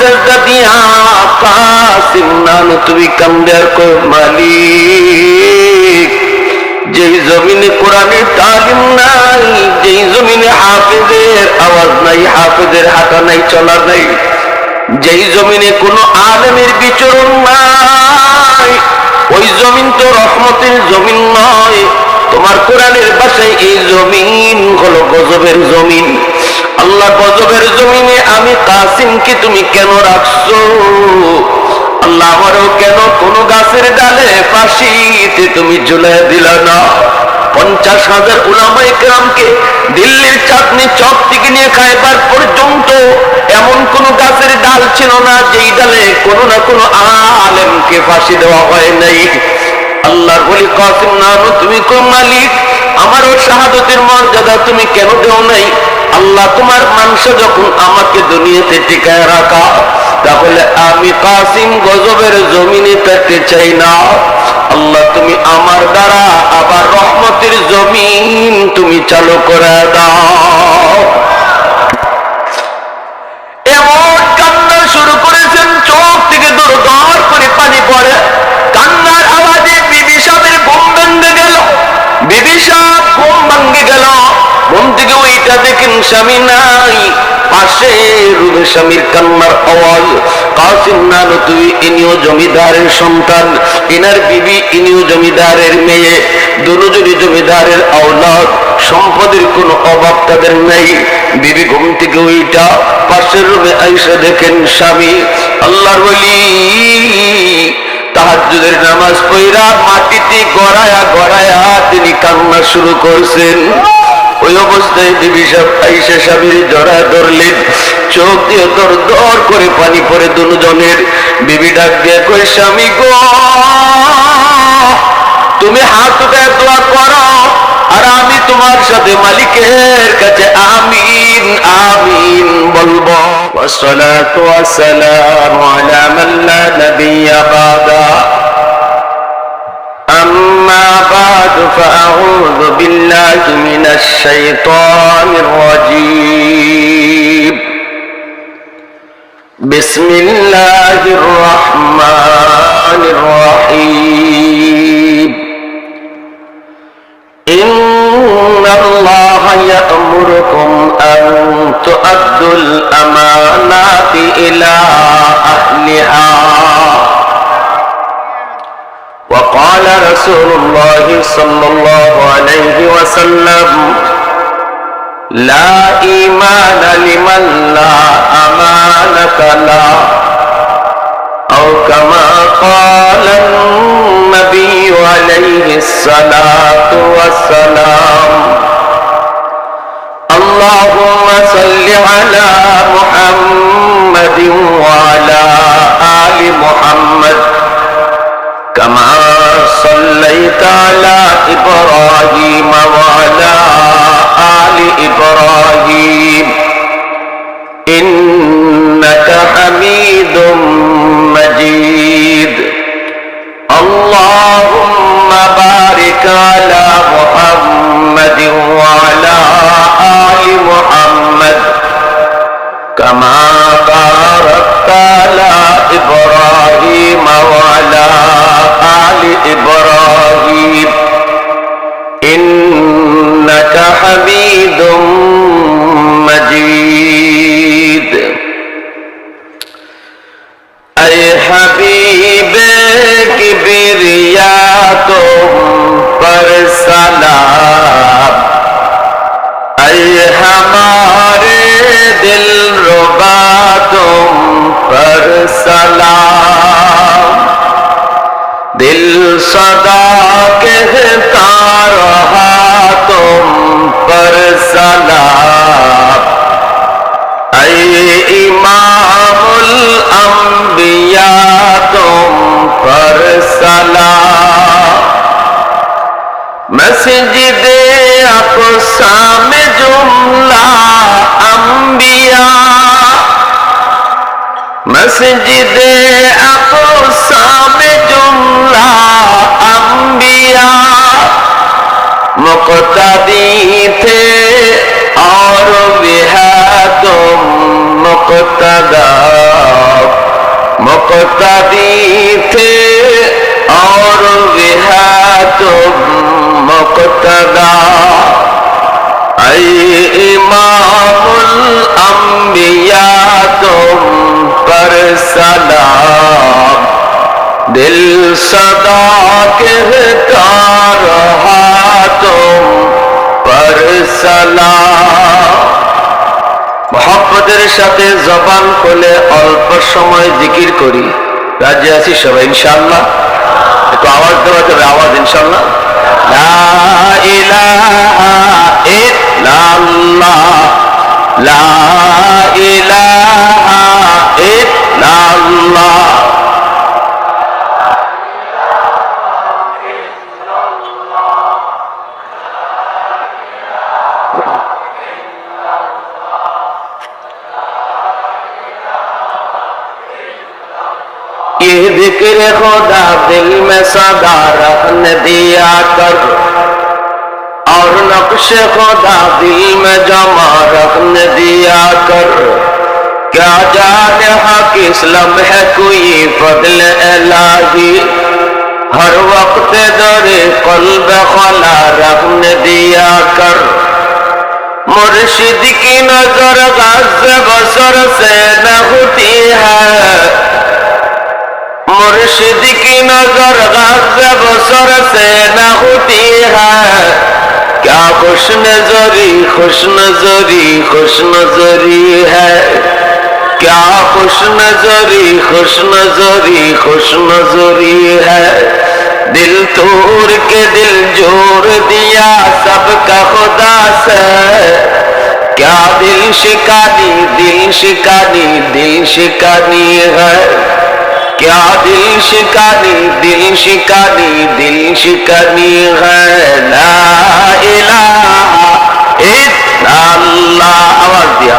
সেজদা দিয়া কাসিম নানতুবি কান্দে আর কয় মালিক, যেই জমিনে কোরআনের তালিম নাই, যেই জমিনে হাফেজের আওয়াজ নাই, হাফেজের হাঁটা নাই, চলা নাই, যেই জমিনে কোনো আলেমের বিচরণ নাই, ওই জমিন তো রহমতের জমিন নয়। তোমার কোরআনের ভাষায় এই জমিন হলো গজবের জমিন। আল্লাহ, গজবের জমিনে আমি কাসিমকে তুমি কেন রাখছো? আল্লাহ, আমারও কেন কোন গাছের ডালে ফাঁসিতে তুমি ঝুলাই দিলা না? 50,000 উলামায়ে কেরামকে দিল্লির চাঁদনি চক থেকে নিয়ে খাইবার পর্যন্ত এমন কোন গাছের ডাল ছিল না যেই ডালে কোনো না কোনো আলেমকে ফাঁসি দেওয়া হয় নাই। আল্লাহর বলি কাসিম নানতুবি কয় মালিক, আমারও শাহাদতের মর্যাদা তুমি কেন দেও নাই? আল্লাহ, তোমার মানসা যখন আমাকে দুনিয়াতে টিকায় রাখা, তাহলে আমি কাসিম গজবের জমিনে থাকতে চাই না। আল্লাহ, তুমি আমার দ্বারা আবার রহমতের জমিন তুমি চালু করে দাও। এমন কান্না শুরু করেছেন, চোখ থেকে দর দর করে পানি পড়ে। কান্নার আওয়াজে বিবি সাহেবের ঘুম ভেঙে গেল। বিবি সাহেব ঘুম ভেঙে গেল। ঘুম থেকে ওইটা দেখেন স্বামী নাই, পাশে রুবে স্বামীর কান্নার আওয়াজ। কাসিম নানতুবি ইনিও জমিদারের সন্তান, ইনার বিবি ইনিও জমিদারের মেয়ে, দুজনই জমিদারের আওলাদ, সম্পদের কোনো অভাব তাদের নাই। বিবি ঘুম থেকে ওইটা পাশের রুমে আইসা দেখেন স্বামী। আল্লাহর ওলি তাহাজ্জুদের নামাজ পড়া মাটিতে গড়ায়া গড়ায়া তিনি কান্না শুরু করছেন। ওই অবস্থায় বিবি সাহেব আইসা স্বামীর জড়ায় ধরলেন, চোখ দিয়ে দর দর করে পানি পড়ে দুজনের। বিবি ডাক দিয়ে কই, স্বামী গো, তুমি হাত উঠে দোয়া করো, আর আমি তোমার সাথে মালিকের কাছে আমিন আমিন বলবো। ওয়াসসালাতু ওয়াসসালামু আলা মান লা নাবিয়্যা বাদা। أما بعد فأعوذ بالله من الشيطان الرجيم. بسم الله الرحمن الرحيم. إن الله يأمركم أن تؤدوا الأمانات إلى أهلها. وقال رسول الله صلى الله عليه وسلم: لا إيمان لمن لا أمانة له، أو كما قال النبي عليه الصلاة والسلام. اللهم صل على محمد وعلى آل محمد كما صليت على إبراهيم وعلى آل إبراهيم إنك حميد مجيد. اللهم بارك على محمد وعلى آل محمد كما باركت على إبراهيم وعلى آل إبراهيم إنك حميد مجيد. أي حبيب كبرياء تم پر سلام. أي हमारे दिल रुबा तुम पर सलाम. दिल सदा कहता रहा तुम पर सलाम. ऐ इमामुल अंबिया तुम पर सलाम. मस्जिदे अक़सा में जुमला अंबिया, मस्जिदे अक़सा में जुमला अंबिया मुक़्तदी थे और भी है तुम मुक़्तदा मुक्तदी थे और वे है तुम मुक्तदा। ऐ इमामुल अंबिया तुम पर सलाम, दिल सदा कहता रहा तुम पर सलाम। मोहब्बतेर साथे जबान खोले अल्प समय जिकिर करी। রাজি আছি সবাই ইনশাআল্লাহ? একটু আওয়াজ দেওয়া যাবে? আওয়াজ ইনশাআল্লাহ। লা ইলাহা ইল্লাল্লাহ, লা ইলাহা ইল্লাল্লাহ। ये जिक्र खुदा दिल में सदा रखने दिया कर, और नक्श खुदा दिल में जमा रखने दिया कर। क्या जाने हक इस्लाम है कोई फضل इलाही, हर वक्त दरे कल्ब खला रखने दिया कर। मुर्शिद की नजर गज़ बसर से न होती है, मुर्शिद की नजर गज़ बसर से न होती है। क्या खुश नजरी खुश नजरी खुश नजरी है, क्या खुश नजरी खुश नजरी खुश नजरी है। दिल तोड़ के दिल जोड़ दिया सबका खुदा से, क्या दिल शिकानी दिल शिकानी है। क्या दिल शिकानी है। ला इलाहा इल्लल्लाह। आवाज दिया।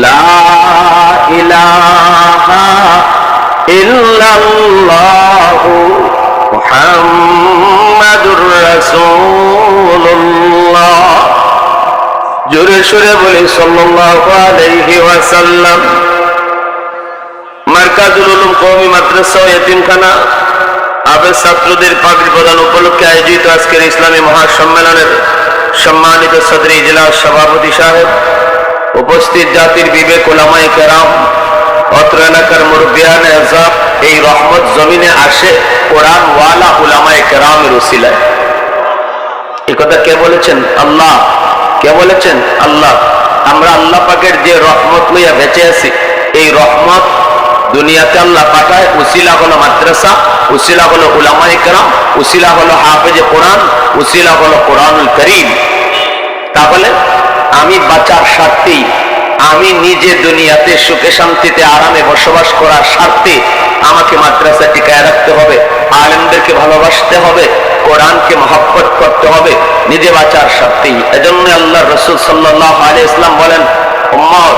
ला इलाहा इल्लल्लाहु मुहम्मदुर रसूलुल्लाह। जोरे शोरे बोले सल्लल्लाहु अलैहि वसल्लम। মার্কাজুল উলুম কওমি মাদ্রাসা ও ইতিমখানা আবে ছাত্রদের পাগড়ি প্রদান উপলক্ষে আয়োজিত আজকের ইসলামী মহাসম্মেলনের সম্মানিত সদর ইজলাস সভাপতি সাহেব, উপস্থিত জাতির বিবেক উলামায়ে কেরাম, অত্র এলাকার মুরব্বিয়ান আযম, এই রহমত জমিনে আসে কোরআন ওয়ালা উলামায়ে কেরামের উসিলায়। এই কথা কে বলেছেন? আল্লাহ। কে বলেছেন? আল্লাহ। আমরা আল্লাহ পাকের যে রহমত লইয়া বেঁচে আছি, এই রহমত দুনিয়াতে আল্লাহ পাঠায়। উসিলা হলো মাদ্রাসা, উসিলা হলো উলামায়ে কেরাম, উসিলা হলো হাফেজে কোরআন, উসিলা হলো কোরআনুল কারীম। তাহলে আমি বাঁচার স্বার্থেই, আমি নিজে দুনিয়াতে সুখে শান্তিতে আরামে বসবাস করার স্বার্থে আমাকে মাদ্রাসা টিকায় রাখতে হবে, আলেমদেরকে ভালোবাসতে হবে, কোরআনকে মহব্বত করতে হবে, নিজে বাঁচার স্বার্থেই। এজন্য আল্লাহ রাসূল সাল্লাল্লাহু আলাইহি ওয়াসাল্লাম বলেন, উম্মত,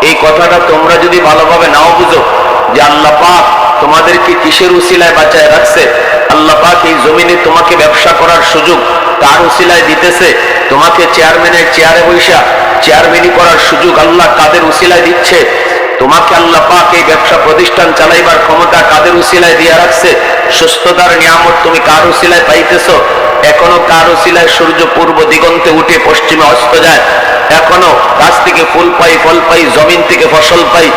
এই কথাটা তোমরা যদি ভালোভাবে নাও বুঝো যে আল্লাহ পাক তোমাদেরকে কিসের উসিলায় বাঁচায় রাখছে, আল্লাহ পাক এই জমিনে তোমাকে ব্যবসা করার সুযোগ তার উসিলায় দিতেছে, তোমাকে চেয়ারম্যানের চেয়ারে বৈশা চেয়ারম্যানি করার সুযোগ আল্লাহ কাদের উসিলায় দিচ্ছে, তোমাকে আল্লাহ পাক এই ব্যবসা প্রতিষ্ঠান চালাইবার ক্ষমতা কাদের উসিলায় দিয়ে রাখছে, সুস্থতার নিয়ামত তুমি কার উসিলায় পাইতেছো, এখনো কার উসিলায় সূর্য পূর্ব দিগন্তে উঠে পশ্চিমে অস্ত যায়, এখনো গাছ থেকে ফুল পাই ফল পাই, জমিন থেকে ফসল পাই,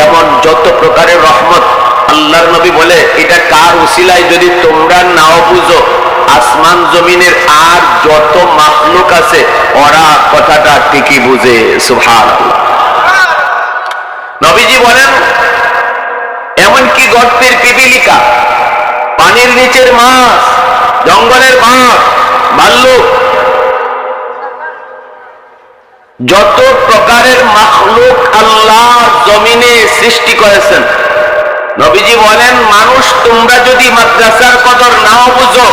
এমন যত প্রকারের রহমত আল্লাহর নবী বলে এটা কার উসিলায় যদি তোমরা নাও বুঝো, আসমান জমিনের আর যত মাখলুক আছে ওরা কথাটা ঠিকই বুঝে। সুবহানাল্লাহ। নবীজি বলেন, এমনকি গর্তের পিপিলিকা, পানির নিচের মাছ, জঙ্গলের বাঘ, ভাল্লুক, যত প্রকারের মাখলুক আল্লাহ জমিনে সৃষ্টি করেছেন, নবীজি বলেন মানুষ তোমরা যদি মাদ্রাসার কদর নাও বুঝো,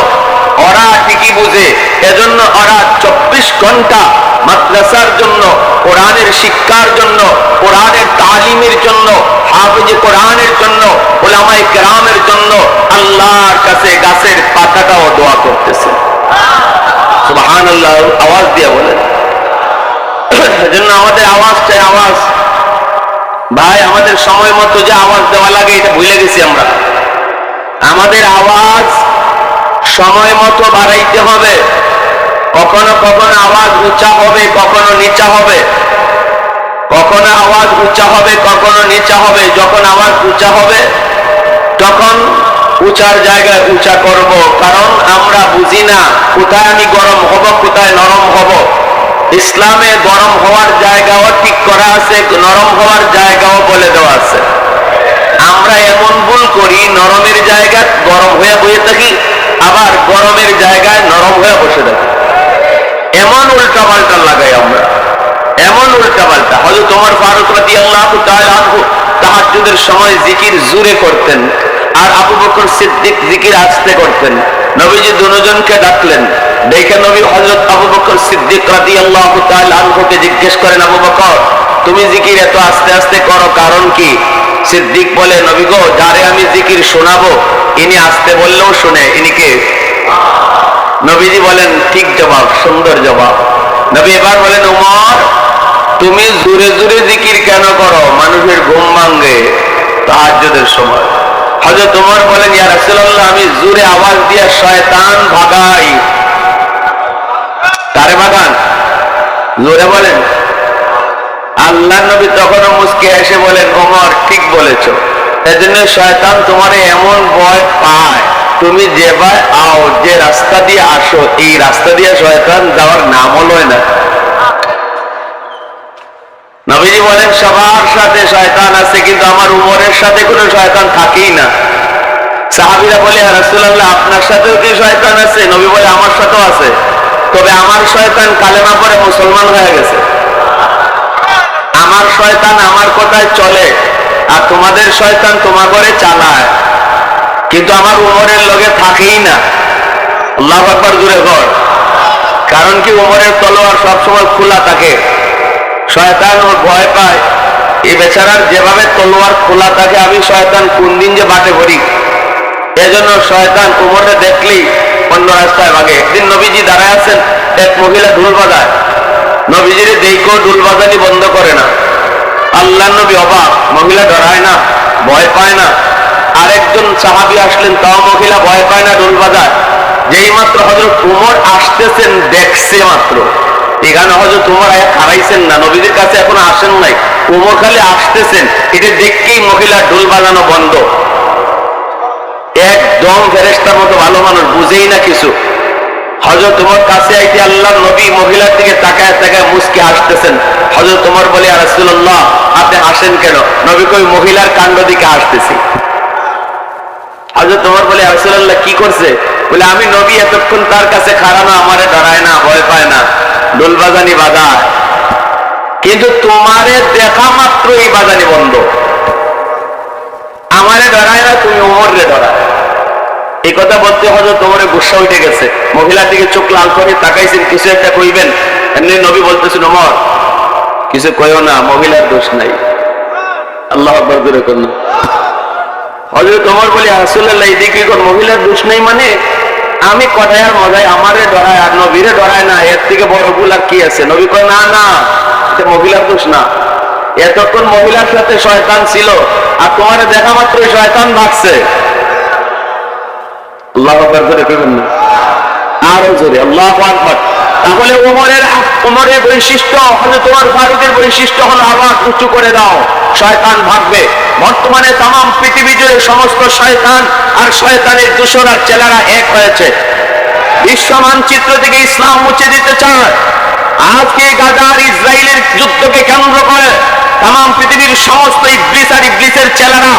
ওরা ঠিকই বুঝে, এজন্য ওরা 24 ঘন্টা মাদ্রাসার জন্য, কোরআনের শিক্ষার জন্য, কোরআনের তালিমের জন্য, হাফেজে কোরআনের জন্য, উলামায়ে কেরামের জন্য আল্লাহর কাছে গাছের পাতাটাও দোয়া করতেছে। সুবহানাল্লাহ, আওয়াজ দিয়ে বলেন। এজন্য আমাদের আওয়াজ চাই, আওয়াজ। ভাই, আমাদের সময় মতো যে আওয়াজ দেওয়া লাগে এটা ভুলে গেছি আমরা। আমাদের আওয়াজ সময় মতো বাড়াইতে হবে। কখনো কখনো আওয়াজ উঁচা হবে, কখনো নিচা হবে, কখনো আওয়াজ উঁচা হবে, কখনো নিচা হবে। যখন আওয়াজ উঁচা হবে তখন উঁচার জায়গায় উঁচা করব, কারণ আমরা বুঝি না কোথায় আমি গরম হব, কোথায় নরম হব। ইসলামে গরম হওয়ার জায়গাও ঠিক করা আছে, নরম হওয়ার জায়গাও বলে দেওয়া আছে। আমরা এমন ভুল করি, নরমের জায়গায় গরম হয়ে বসে থাকি, আবার গরমের জায়গায় নরম হয়ে বসে থাকি। এমন উল্টা পাল্টা লাগাই আমরা, এমন উল্টা পাল্টা। হযরত ওমর ফারুক রাদিয়াল্লাহু তাআলা আনহু তাহাজ্জুদের সময় জিকির জোরে করতেন, আর আবু বকর সিদ্দিক জিকির আস্তে করতেন। নবীজি দুজনকে ডাকলেন, দেখে নবী হযরত আবু বকর সিদ্দিক রাদিয়াল্লাহু তাআলা আনহুকে জিজ্ঞেস করেন, আবু বকর, তুমি জিকির এত আস্তে আস্তে করো, কারণ কি? সিদ্দিক বলে, নবী গো, যারে আমি জিকির শোনাবো ইনি আস্তে বললেও শুনে, ইনি কে? নবীজি বলেন, ঠিক জবাব, সুন্দর জবাব। নবী এবার বলেন, ওমর, তুমি জোরে জোরে জিকির কেন করো? মানুষের ঘুম ভাঙে তাহাজ্জুদের সময়। হযরত ওমর বলেন, ইয়া রাসূলুল্লাহ, আমি জোরে আওয়াজ দিয়ে শয়তান ভাগাই। কারে ভাগান? জোরে বলেন। আল্লাহ নবী তখনও মুস্কি হেসে বলেন, ওমর, ঠিক বলেছো। এজন্য শয়তান তোমারে এমন ভয় পায়, তুমি যেভাবে আও, যে রাস্তা দিয়ে আসো, এই রাস্তা দিয়ে শয়তান যাওয়ার নামও লয় না। নবীজি বলেন, সবার সাথে শয়তান আছে, কিন্তু আমার উমরের সাথে কোনো শয়তান থাকেই না। সাহাবীরা বলে, ইয়া রাসূলুল্লাহ, আপনার সাথেও কি শয়তান আছে? নবী বলে, আমার সাথেও আছে, তবে আমার শয়তান কালেমা পড়ে মুসলমান হয়ে গেছে। আমার শয়তান আমার কথায় চলে, আর তোমাদের শয়তান তোমার ঘরে চালায়, কিন্তু আমার উমরের লগে থাকেই না। আল্লাহু আকবার, জোরে বল। কারণ কি? উমরের তলোয়ার সবসময় খোলা থাকে, শয়তান ওর ভয় পায়। এই বেচারার যেভাবে তলোয়ার খোলা থাকে, আমি শয়তান কোন দিন যে বাটে ভরি। এজন্য শয়তান উমরে দেখলেই অন্য রাস্তায় ভাগে। একদিন নবীজি দাঁড়ায় আছেন, এক মহিলা ঢোল বাজায়। নবীজির দেখো ঢোল বাজানি বন্ধ করে না। আল্লাহ নবী অবাক, মহিলা ডরায় না, ভয় পায় না। আরেকজন সাহাবী আসলেন, তাও মহিলা ভয় পায় না, ঢোল বাজায়। যেই মাত্র হযরত উমর আসতেছেন, দেখছে মাত্র, এখানে হযরত উমর হারাইছেন না, নবীদের কাছে এখন আসেন নাই, উমর খালি আসতেছেন, এটা দেখেই মহিলা ঢোল বাজানো বন্ধ। একদম ফেরেশতার মতো ভালো মানুষ, বুঝেই না কিছু। হযরত উমর কাছে আইতে আল্লাহর নবী মহিলার দিকে তাকায় তাকায় মুস্কি হাসতেছেন। হযরত উমর বলে, ইয়া রাসূলুল্লাহ, আপনি হাসেন কেন? নবী কই, মহিলার কাণ্ড দিকে হাসতেছি। হযরত উমর বলে, ইয়া রাসূলুল্লাহ, কি করছে? বলে, আমি নবী এতক্ষণ তার কাছে খাড়ানো, আমারে ডরায় না, ভয় পায় না, ঢোল বাজানি বাজায়, কিন্তু তোমারে দেখা মাত্র এই বাজানি বন্ধ। আমারে ডরায় না, তুমি উমরে ডরায়। এই কথা বলতে হযরত ওমরের গুসা উঠে গেছে। মহিলার দিকে চোখ লাল করে তাকাইছেন, কিছু একটা কইবেন, এমনি নবী বলতেছেন, ওমর, কিছু কইও না, মহিলার দোষ নাই। আল্লাহু আকবার, জোরে করুন। হযরত ওমর বলে, রাসূলুল্লাহ, এইদিকে কোন মহিলার দোষ নাই? মানে আমি কথায় আর মজায় আমারে ডরায় আর নবীরে ডরায় না, এর থেকে বড় ভুল আর কি আছে? নবী কয়, না না, এটা মহিলার দোষ না, এতক্ষণ মহিলার সাথে শয়তান ছিল, আর তোমারে দেখা মাত্রই শয়তান ভাগছে। আল্লাহু আকবার, জোরে করুন না, আরো জোরে, আল্লাহু আকবার। তাহলে ওমরের বৈশিষ্ট্য, হযরত ওমর ফারুকের বৈশিষ্ট্য হলো আওয়াজ উঁচু করে দাও, শয়তান ভাগবে। বর্তমানে তাম পৃথিবী জুড়ে সমস্ত শয়তান আর শয়তানের দূষণার চেলারা এক হয়েছে। বিশ্ব মানচিত্র থেকে ইসলাম মুছে দিতে চায়। আজকে গাজা আর ইসরায়েলের যুদ্ধকে কেন্দ্র করে তাম পৃথিবীর সমস্ত ইবলিস আর ইবলিসের চেলারা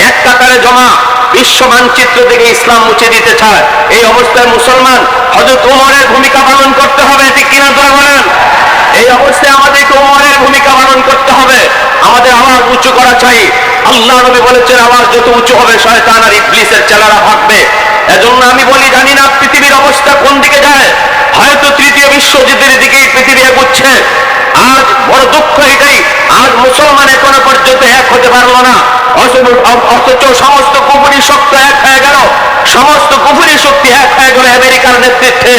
এক কাতারে জমা, বিশ্ব মানচিত্র থেকে ইসলাম মুছে দিতে চায়। এই অবস্থায় মুসলমান হযরত ওমরের ভূমিকা পালন করতে হবে, ঠিক কিনা? তারা বলেন, এই অবস্থায় আমাদেরকে ওমরের ভূমিকা পালন করতে হবে। আমাদের আওয়াজ উঁচু করা চাই। আল্লাহ নবী বলেছেন আওয়াজ যত উঁচু হবে শয়তান আর ইবলিসের চেলারা ভাগবে। এজন্য আমি বলি, জানি না পৃথিবীর অবস্থা কোন দিকে যায়, হয়তো তৃতীয় বিশ্বযুদ্ধের দিকে পৃথিবী এগোচ্ছে। আজ বড় দুঃখ এটাই, আজ মুসলমান এখনো পর্যন্ত এক হতে পারলো না, অথচ সমস্ত কুফরি শক্তি এক হয়ে গেল, সমস্ত কুফরি শক্তি এক হয়ে গেল আমেরিকার নেতৃত্বে।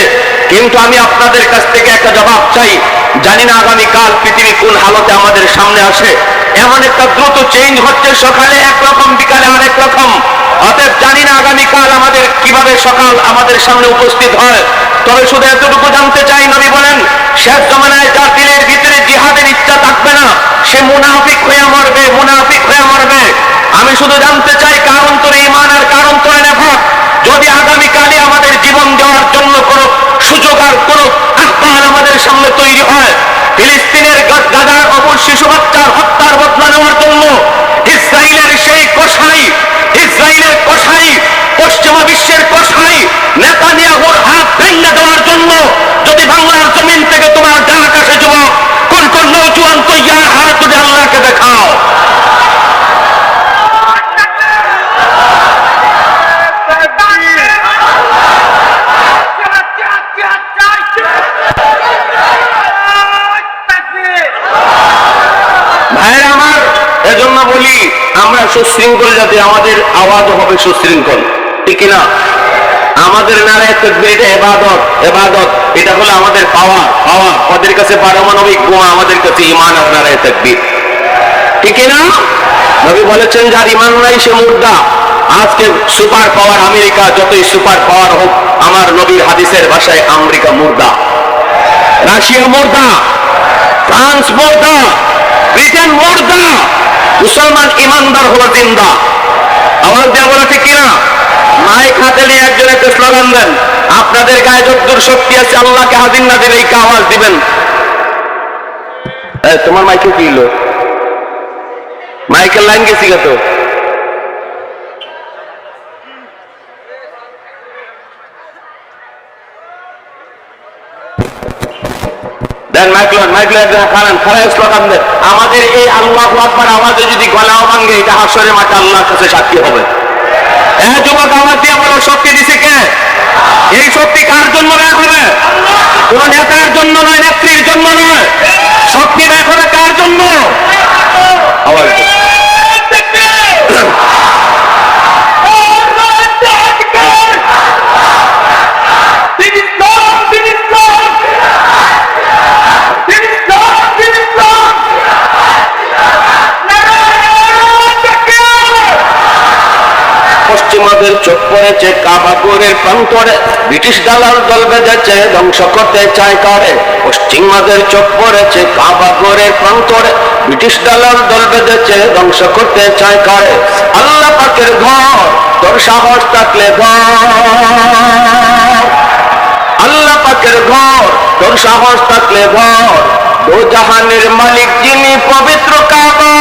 কিন্তু আমি আপনাদের কাছ থেকে একটা জবাব চাই, জানি না আগামীকাল পৃথিবী কোন হালতে আমাদের সামনে আসে। এমন একটা দ্রুত চেঞ্জ হচ্ছে, সকালে একরকম বিকালে আরেক রকম। অতএব জানি না আগামীকাল আমাদের কিভাবে সকাল আমাদের সামনে উপস্থিত হয়। তবে শুধু এতটুকু জানতে চাই, নবী বলেন শেষ জমানায় যার দিলের ভিতরে জিহাদের ইচ্ছা থাকবে না, সে মুনাফিক হয়ে মরবে, মুনাফিক হয়ে মরবে। আমি শুধু জানতে চাই কার অন্তরে ঈমান আর কার অন্তরে নিফাক। যদি আগামীকালে আমাদের জীবন দেওয়ার জন্য কোনো সুযোগ আর কোনো আহ্বান আমাদের সামনে তৈরি হয়, ফিলিস্তিনের গাজার অপর শিশু বাচ্চার হত্যার বদলা নেওয়ার জন্য ইসরায়েলের সেই কসাই, ইসরায়েলের কসাই, পশ্চিমা বিশ্বের কসাই নেতানিয়াহুর হাত ভেঙে দেওয়ার জন্য যদি বাংলার জমিন থেকে তোমার ডাক আসে, যুবক কোন কোন নৌজওয়ান তৈয়ার হাত যদি আল্লাহকে দেখাও। ভাইয়ের আমার, এজন্য বলি আমরা সুশৃঙ্খল, যাতে আমাদের আওয়াজও হবে সুশৃঙ্খল, ঠিক না? আমাদের নারায়ে তাকবীর এটা ইবাদত, ইবাদত এটা হলো আমাদের পাওয়া, পাওয়া। ওদের কাছে পারমাণবিক বোমা, আমাদের কাছে ঈমান আর নারায়ে তাকবীর, ঠিক না? নবী বলেছেন যার ঈমান নাই সে মুর্দা। আজকে সুপার পাওয়ার আমেরিকা, যতই সুপার পাওয়ার হোক, আমার নবীর হাদিসের ভাষায় আমেরিকা মুর্দা, রাশিয়া মুর্দা, ফ্রান্স মুর্দা, ব্রিটেন মুর্দা। মুসলমান ইমানদার হলো জিন্দা। আওয়াজ দেওয়া বলা ঠিক কিনা? মাইক হাতে নিয়ে একজন একটা স্লোগান দেন, আপনাদের গায়ে যদ্দূর শক্তি আছে আল্লাহকে হাজির না দিলে এই আওয়াজ দিবেন। তোমার মাইকে কি হলো? মাইকের লাইন গেছি তো। আমাদের এই আল্লাহু আকবার আওয়াজে যদি গলাও ভাঙে, এটা হাসরের মাঠে আল্লাহর কাছে সাক্ষী হবে। হ্যাঁ যুবক, আওয়াজ দিয়ে বলো শক্তি দিছে কে? এই শক্তি কার জন্য বের হবে? কোন নেতার জন্য নয়, নেত্রীর জন্য নয়, শক্তি বের হবে কার জন্য? আওয়াজ পশ্চিমাদের চোখ পড়েছে কাবাগরের প্রান্তরে, ব্রিটিশ দালাল দল বেঁধেছে ধ্বংস করতে চায় কারে। পশ্চিমাদের চোখ পড়েছে কাবাগরের প্রান্তরে, ব্রিটিশ দালাল দল বেঁধেছে ধ্বংস করতে চায় কারে। আল্লাহ পাকের ঘর, তোর সাহস থাকলে ঘর, আল্লাহ পাকের ঘর, তোর সাহস থাকলে ঘর। ও জাহানের মালিক যিনি পবিত্র কাবা,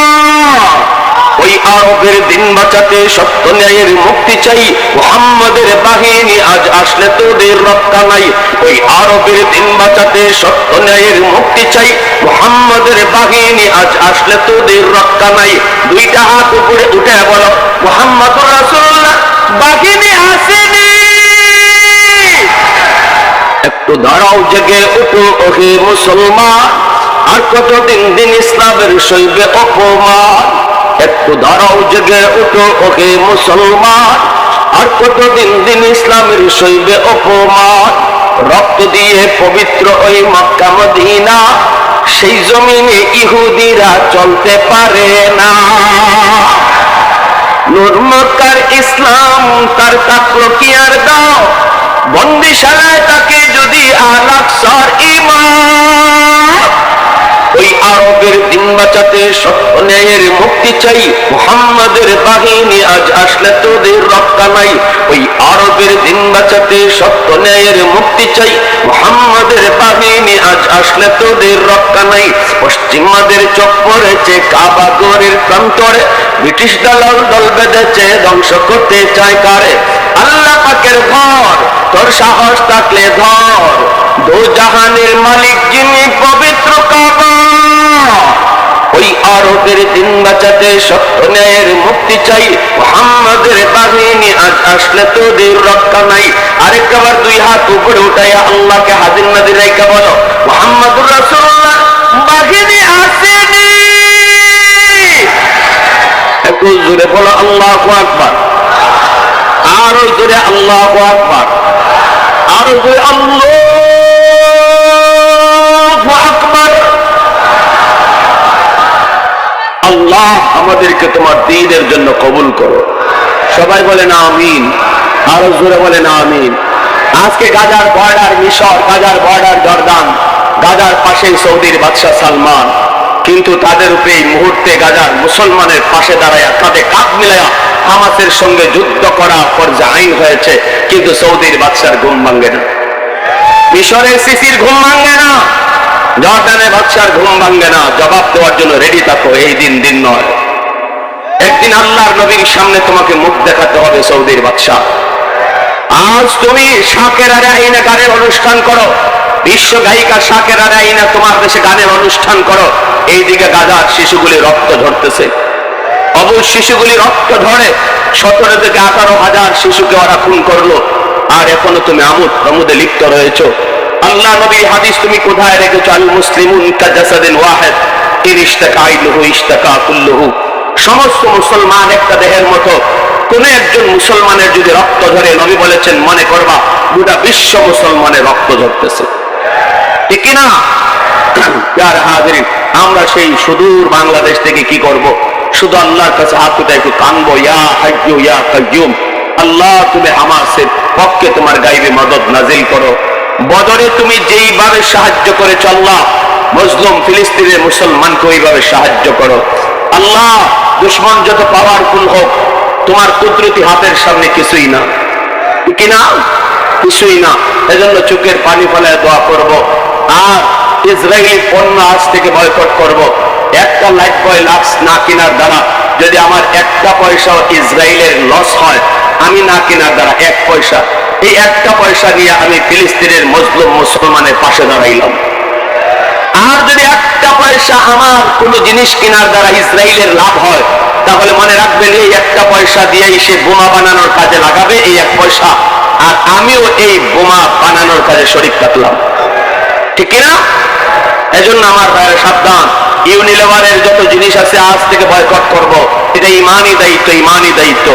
ওই আরবের দিন বাঁচাতে সত্য ন্যায়ের মুক্তি চাই। মুহাম্মাদের বাহিনী আজ আসলে তোদের রক্ষা নাই। ওই আরবের দিন বাঁচাতে সত্য ন্যায়ের মুক্তি চাই। মুহাম্মাদের বাহিনী আজ আসলে তোদের রক্ষা নাই। দুইটা হাত উপরে উঠে বলো মুহাম্মাদুর রাসূলুল্লাহ বাহিনী আসেনি। একটু দাঁড়াও, জেগে উঠো ওহে মুসলমান, আর কতদিন দিন ইসলামের সইবে অপমান। একটু দাঁড়াও, জেগে উঠো ওহে মুসলমান, আর কতদিন দিন ইসলামের সইবে অপমান। রক্ত দিয়ে পবিত্র ওই মক্কা মদিনা, সেই জমিনে ইহুদিরা চলতে পারে না। নূর মক্কার ইসলাম তার থাকলো কি আর দাও, বন্দিশালায় তাকে যদি আল-আকসার ঈমান। ওই আরবের দিন বাঁচাতে সত্য ন্যায়ের মুক্তি চাই। মুহাম্মাদের বাহিনী আজ আসলে তোদের রক্ষা নাই। ওই আরবের দিন বাঁচাতে সত্য ন্যায়ের মুক্তি চাই। মুহাম্মাদের বাহিনী আজ আসলে তোদের রক্ষা নাই। পশ্চিমাদের চোখ পড়েছে কাবাগরের প্রান্তরে, ব্রিটিশ দালাল দল বেঁধেছে ধ্বংস করতে চায় কারে। আল্লাহ পাকের ঘর, তোর সাহস থাকলে ধর। দো জাহানের মালিক যিনি পবিত্র কাবা, ওই আরবের দিন দিন বাঁচাতে সত্য ন্যায়ের মুক্তি চাই, মুহাম্মাদের বাহিনী আজ আসলে তোদের রক্ষা নাই। আরেকবার দুই হাত উপরে উঠাইয়া আল্লাহকে হাজির নাজির রেখে বলো, মুহাম্মাদুর রাসূলুল্লাহ বাহিনী আসেনি। একটু জোরে বলো আল্লাহু আকবার, আরো জোরে আল্লাহু আকবার, আরো জোরে আল্লাহু আকবার। আল্লাহ আমাদেরকে তোমার দ্বীনের জন্য কবুল করো। সবাই বলেন আমিন, আরো জোরে বলেন আমিন। আজকে গাজার বর্ডার মিশর, গাজার বর্ডার জর্দান, গাজার পাশে সৌদির বাদশাহ সালমান, কিন্তু তাদের উপরে এই মুহূর্তে গাজার মুসলমানের পাশে দাঁড়ায়া তাদের কাঁধ মিলায়া হামাসের সঙ্গে যুদ্ধ করা পর্যায়ে আইন হয়েছে, কিন্তু সৌদির বাদশার ঘুম ভাঙে না, মিশরের সিসির ঘুম ভাঙে না, জর্ডানের বাদশার ঘুম ভাঙে না। জবাব দেওয়ার জন্য রেডি থাকো, এই দিন দিন নয়। একদিন আল্লাহর নবীর সামনে তোমাকে মুখ দেখাতে হবে সৌদির বাদশা। আজ তুমি শাকের আইনে গানের অনুষ্ঠান করো, বিশ্ব গায়িকা শাকের আইনে তোমার দেশে গানের অনুষ্ঠান করো, এইদিকে গাজার শিশুগুলি রক্ত ঝরতেছে, অবুজ শিশুগুলি রক্ত ঝরে, 17 থেকে 18,000 শিশুকে ওরা খুন করলো, আর এখনো তুমি আমোদ প্রমোদে লিপ্ত রয়েছো। আল্লাহ নবী হাদিস তুমি কোথায় রেখেছো? আল মুসলিমুন কাজাসাদিন ওয়াহিদ ইন ইশতাকা আইনুহু ইশতাকা কুল্লুহু। সমস্ত মুসলমান একটা দেহের মতো। কোন একজন মুসলমানের যদি রক্ত ঝরে, নবী বলেছেন মনে করবা গোটা বিশ্ব মুসলমানের রক্ত ঝরতেছে, ঠিক কিনা? প্যার হাজিরিন, আমরা সেই সুদূর বাংলাদেশ থেকে কি করব? শুধু আল্লাহর কাছে হাত উঠে একটু কানবো, ইয়া হাইয়্যু ইয়া কাইয়্যুম, আল্লাহ তুমি হামাসের পক্ষে তোমার গায়বী মদদ নাজিল করো। বদরে তুমি যেইভাবে সাহায্য করেছো আল্লাহ, মুসলিম ফিলিস্তিনের মুসলমানকে ওইভাবে সাহায্য করো আল্লাহ। দুশমন যত পাওয়ারফুল হোক, তোমার কুদরতি হাতের সামনে কিছুই না, কিনা? কিছুই না। এজন্য চোখের পানি ফেলায় দোয়া করব। আর ইসরায়েলি পণ্য আজ থেকে বয়কট করব। একটা লাইট বয় লাক্স না কেনার দ্বারা যদি আমার একটা পয়সাও ইসরায়েলের লস হয়, আমি না কেনার দ্বারা 1 পয়সা, এই 1টা পয়সা নিয়ে আমি ফিলিস্তিনের মজলুম মুসলমানের পাশে দাঁড়াইলাম। আর যদি 1টা পয়সা আমার কোন জিনিস কেনার দ্বারা ইসরায়েলের লাভ হয়, তাহলে মনে রাখবেন এই 1টা পয়সা দিয়েই সে বোমা বানানোর কাজে লাগাবে, এই 1 পয়সা, আর আমিও এই বোমা বানানোর কাজে শরীক থাকলাম, ঠিক কিনা? এজন্য আমার ভাইয়ের সাবধান, ইউনিলিভারের যত জিনিস আছে আজ থেকে বয়কট করব। এটা ইমানই দায়িত্ব, ইমানই দায়িত্ব।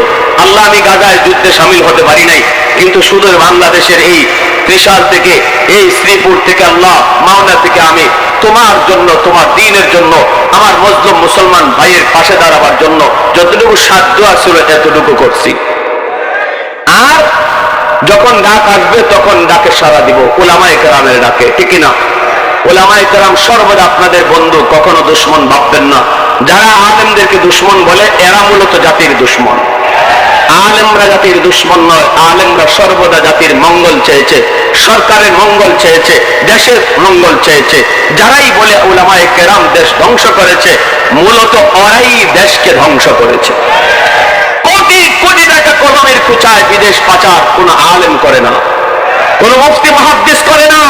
আল্লাহ আমি গাজায় যুদ্ধে সামিল হতে পারি নাই, কিন্তু সুদূর বাংলাদেশের এই ত্রিশাল থেকে, এই শ্রীপুর থেকে, আল্লাহ মাওনা থেকে আমি তোমার জন্য, তোমার দ্বীনের জন্য, আমার মুসলিম মুসলমান ভাইয়ের পাশে দাঁড়াবার জন্য যতটুকু সাধ্য আসলে এতটুকু করছি। আর যখন ডাক আসবে তখন ডাকে সাড়া দিব, উলামায়ে কেরামের ডাকে, ঠিক না? উলামায়ে কেরাম সর্বদা আপনাদের বন্ধু, কখনো দুশমন ভাববেন না। যারা আলেমদেরকে দুশমন বলে, এরা মূলত জাতির দুশমন। আলেমরা জাতির দুশমন নয়, আলেমরা সর্বদা জাতির মঙ্গল চেয়েছে, সরকারের মঙ্গল চেয়েছে, দেশের মঙ্গল চেয়েছে। যারাই বলে উলামায়ে কেরাম দেশ ধ্বংস করেছে, মূলত ওরাই দেশকে ধ্বংস করেছে। কোটি কোটি টাকা কলমের কুচায় বিদেশ পাচার কোন আলেম করে না, কোন মুফতি মুহাদ্দিস করে না।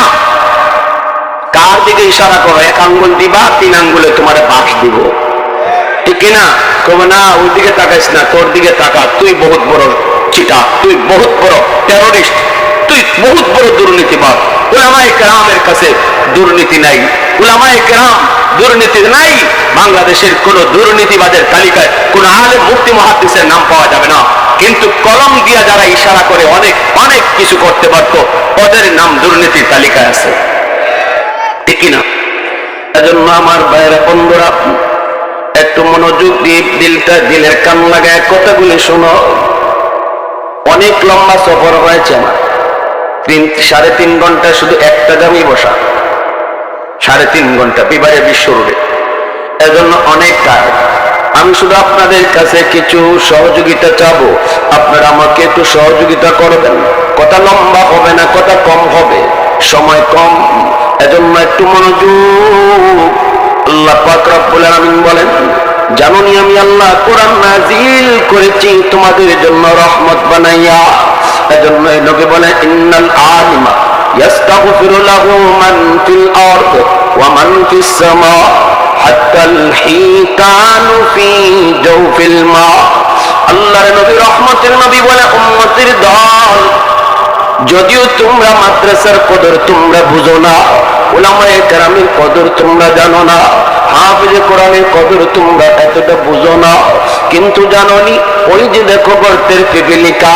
কার দিকে ইশারা করো? 1 আঙ্গুল দিবা, 3 আঙ্গুলে তোমার বাস দিব, ঠিক কিনা? কবে না ওই দিকে তাকাইস না, তোর দিকে তাকা, তুই বহুত বড় চিটা, তুই বহুত বড় টেরোরিস্ট, তুই বহুত বড় দুর্নীতিবাদ। উলামায়ে কেরামের কাছে দুর্নীতি নাই, উলামায়ে কেরাম দুর্নীতি নাই। বাংলাদেশের কোন দুর্নীতিবাদের তালিকায় কোন আলেম মুফতি মুহাদ্দিসের নাম পাওয়া যাবে না, কিন্তু কলম দিয়া যারা ইশারা করে অনেক অনেক কিছু করতে পারত, ওদের নাম দুর্নীতির তালিকায় আছে, ঠিক কিনা? এজন্য আমার ভাইয়েরা, বন্ধুরা, একটু মনোযোগ দিয়ে দিলের কান লাগায় কথাগুলি শোনো। অনেক লম্বা সফর হয়েছে আমার, 3.5 ঘন্টা শুধু একটা গামী বসা, 3.5 ঘন্টা বিবাহে বিশ্ব রোডে। এজন্য অনেক কাজ। আমি শুধু আপনাদের কাছে কিছু সহযোগিতা চাবো, আপনারা আমাকে একটু সহযোগিতা করবেন। কথা লম্বা হবে না, কথা কম হবে, সময় কম, এজন্য একটু মনোযোগ। আল্লাহ পাক রব্বুল আলামিন বলেন, জানুনি আমি আল্লাহ কোরআন নাজিল করেছি তোমাদের জন্য রহমত বানাইয়া। এজন্য নবী বলেন, ইন্নাল আলিমা ইয়াস্তাগফিরু লাহু মান ফিল আরদ ওয়া মান ফিস সামা হাত্তাল হিতানু ফি জাওফিল মা। আল্লাহর নবী রহমতের নবী বলে, উম্মতের দল, যদিও তোমরা মাদ্রাসার কদর তোমরা বুঝো না, উলামায়ে কেরামের কদর তোমরা জানো না, হাফেজ কোরআনের কদর তোমরা এতটা বুঝো না, কিন্তু জানোনি ওই যে দেখো গর্তের পিপিলিকা,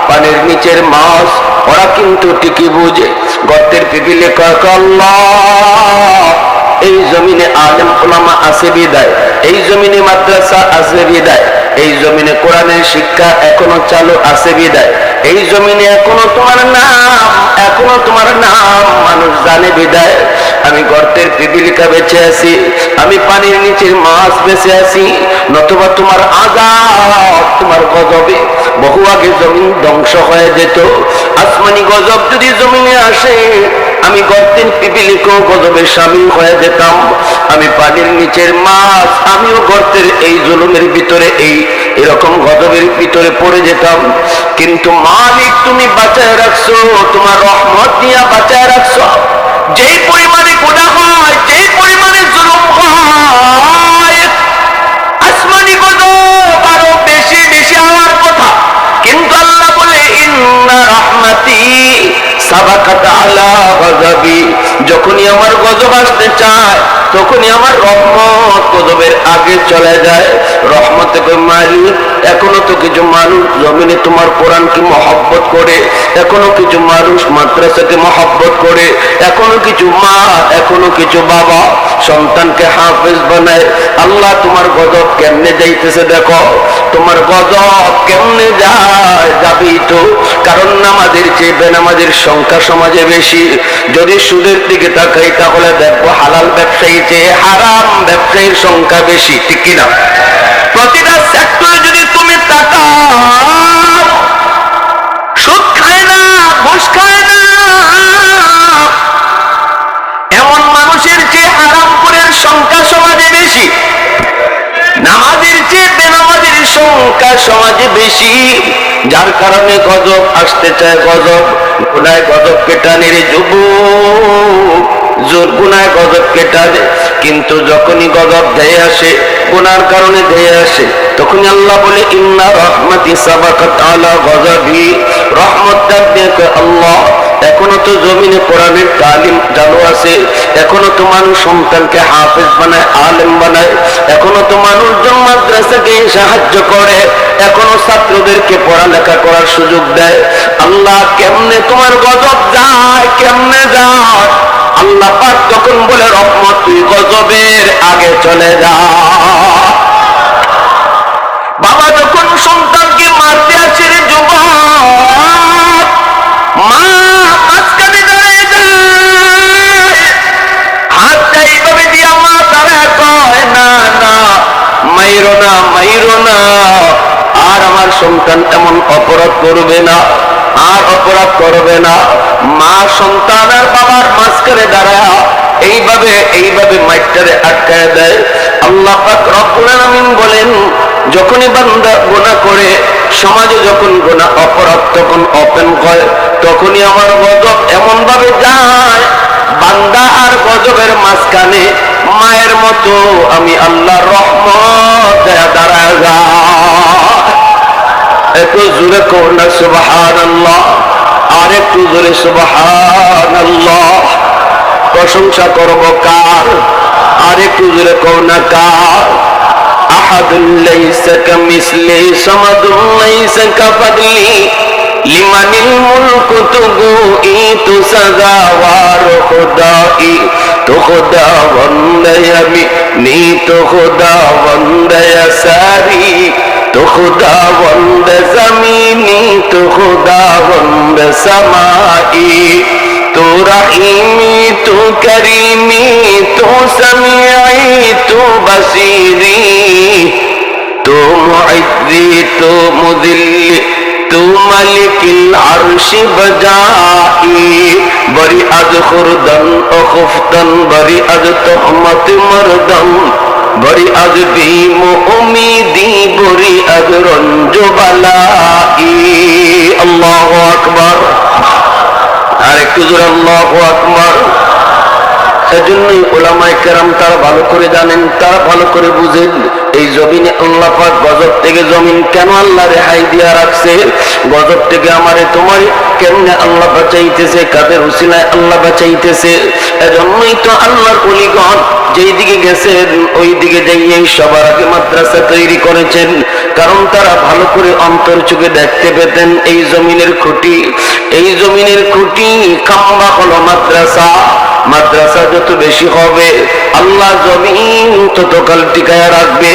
পানির নিচের মাছ, ওরা কিন্তু ঠিকই বুঝে। গর্তের পিপিলিকা আল্লাহ, এই জমিনে আলেম উলামা আছে বিদায়, এই জমিনে মাদ্রাসা আছে বিদায়, এই জমিনে কোরআনের শিক্ষা এখনো চালু আছে বিদায়, এই জমিনে এখনো তোমার নাম মানুষ জানে বিদায় আমি গর্তের পিপিলিকা বেঁচে আছি, আমি পানির নিচের মাছ বেঁচে আছি। নতুবা তোমার আযাব, তোমার গজবে বহু আগে জমিন ধ্বংস হয়ে যেত। আসমানি গজব যদি জমিনে আসে, আমি গর্তের পিপিলিকাও গজবের শামিল হয়ে যেতাম। আমি পানির নিচের মাছ, আমিও গর্তের এই জুলুমের ভিতরে এরকম গজবের ভিতরে পড়ে যেতাম। কিন্তু মালিক তুমি বাঁচায় রাখছো, তোমার রহমত দিয়া বাঁচায় রাখছো। যেই পরিমাণে গুনাহ হয়, যেই পরিমাণে জুলুম হয়, আসমানি গজব আরো বেশি বেশি হওয়ার কথা, কিন্তু আল্লাহ বলে ইন্না রাহমাতি সাবাকাত আলা গযবি। যখনই আমার গজব আসতে চায়, তখনই আমার রহমত গজবের আগে চলে যায়। রহমতে কই মালিক, এখনো তো কিছু মানুষ জমিনে তোমার কোরআনকে মহব্বত করে, এখনো কিছু মানুষ মাদ্রাসাকে মহব্বত করে, এখনো কিছু মা, এখনো কিছু বাবা সন্তানকে হাফেজ বানায়। আল্লাহ তোমার গজব কেমনে যাইতেছে দেখো, তোমার গজব কেমনে যায়, যাবেই তো, কারণ নামাজের চেয়ে বেনামাজের সংখ্যা সমাজে বেশি। যদি সুদের দিকে তাকাই তাহলে দেখবো হালাল ব্যবসায়ী চেয়ে হারাম ব্যবসায়ীর সংখ্যা বেশি, ঠিক কিনা? প্রতিটা সেক্টরে যদি তুমি তাকাও, সুদ খায় না, ঘুষ খায় না এমন মানুষের চেয়ে হারামপুরের সংখ্যা সমাজে বেশি, নামাজের চেয়ে বেনামাজের সংখ্যা সমাজে বেশি। যার কারণে গজব আসতে চায়, গজব গুনায় গজব কেটানে রে যুবক, জোর গুনায় গজব কেটানে। কিন্তু যখনই গজব ধেয়ে আসে, গুনার কারণে ধেয়ে আসে, তখনই আল্লাহ বলে ইন্না রাহমাতি সাবাকাত আলা গযবি। রহমতটা দেখো আল্লাহ, এখনো তো জমিনে কোরআনের তালিম চালু আছে, এখনো তো মানুষ সন্তানকে হাফেজ বানায়, আলেম বানায়, এখনো তো মানুষজন মাদ্রাসাকে সাহায্য করে, এখনো ছাত্রদেরকে পড়ালেখা করার সুযোগ দেয়। আল্লাহ কেমনে তোমার গজব যায়, কেমনে যায়? আল্লাহ পাক তখন বলে রহমত তুই গজবের আগে চলে যা। বাবা যখন সন্তানকে মারতে আসে রে যুবক, মা মাঝখানে দাঁড়িয়ে যায়, হাতটা এইভাবে দিয়া মা তারা কয় না না, মাইরো না, মাইরো না, আর আমার সন্তান এমন অপরাধ করবে না, আর অপরাধ করবে না। মা সন্তান আর বাবার মাঝখানে দাঁড়ায় এইভাবে মাইটারে আটকায় দেয়। আল্লাহ পাক রব্বুল আলামিন বলেন, যখনই বান্দা গুনাহ করে, সমাজে যখন গুনাহ অপরাধ তখন ওপেন হয়, তখনই আমার গজব এমন ভাবে যায়, বান্দা আর গজবের মাঝখানে মায়ের মতো আমি আল্লাহর রহমত দাঁড়ায় যায়। একটু জোরে কও না সুবহানাল্লাহ, আর একটু জোরে সুবহানাল্লাহ। প্রশংসা করব কার? আর একটু জোরে কও না কার? আহাদুল লাইসা কামিসলি সামাদুল লাইসা কাফাদলি লিমানিল মুলকু তুগুই তু সাজাওয়ার খুদাই তো খুদা বন্দায় আমি নি তো খুদা বন্দায় সারি তো খুদা বন্দ জমিনি তো খুদা বন্দ সমাই তো রহিমি তো করিমি তো সমিঈ তো বসীরি তো মুইজ্জি তো মুযিল্লি তো মালিকিল আরশি বজাই বরি আজ খুরদন ও খুফতন বরি আজ তুহমত মরদম বরি আজ ভীম উমিদি বরি আজ রঞ্জ বালাই। আল্লাহু আকবার, আর একটু জোরে আল্লাহু আকবার। এজন্যই উলামায়ে কেরাম তারা ভালো করে জানেন, তারা ভালো করে বুঝেন এই জমিনে আল্লাহ পাক গজব থেকে জমিন কেন আল্লাহ রেহাই দিয়া রাখছে, গজব থেকে আমারে তোমারে কেমনে আল্লাহ বাঁচাইতেছে, কাদের উসিলায় আল্লাহ বাঁচাইতেছে। এজন্যই তো আল্লাহর ওলিগণ যেই দিকে গেছেন ওই দিকে যাইয়েই সবার আগে মাদ্রাসা তৈরি করেছেন, কারণ তারা ভালো করে অন্তর চোখে দেখতে পেতেন এই জমিনের খুঁটি, এই জমিনের খুঁটি খাম্বা হলো মাদ্রাসা। মাদ্রাসা যত বেশি হবে আল্লাহ জমিন ততকাল টিকায় রাখবে।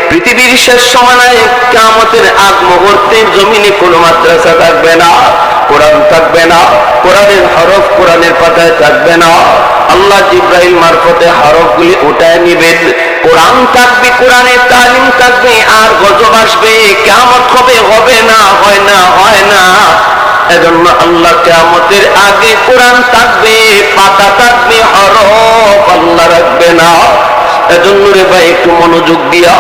পৃথিবীর শেষ সময় কিয়ামতের আগ মুহূর্তে জমিনে কোনো মাদ্রাসা থাকবে না, কোরআন থাকবে না, কোরআনের হরফ কোরআনের পাতায় থাকবে না। আল্লাহ জিব্রাইল মারফতে হরফগুলি উঠায় নিবেন, কোরআন থাকবে, কোরআনের তালিম থাকবে, আর গজব আসবে, কিয়ামত হবে, হবে না, হয় না, হয় না। এজন্য আল্লাহ কিয়ামতের আগে কোরআন থাকবে, পাতা থাকবে, হরফ আল্লাহ রাখবে না। এজন্য রে ভাই একটু মনোযোগ দিয়া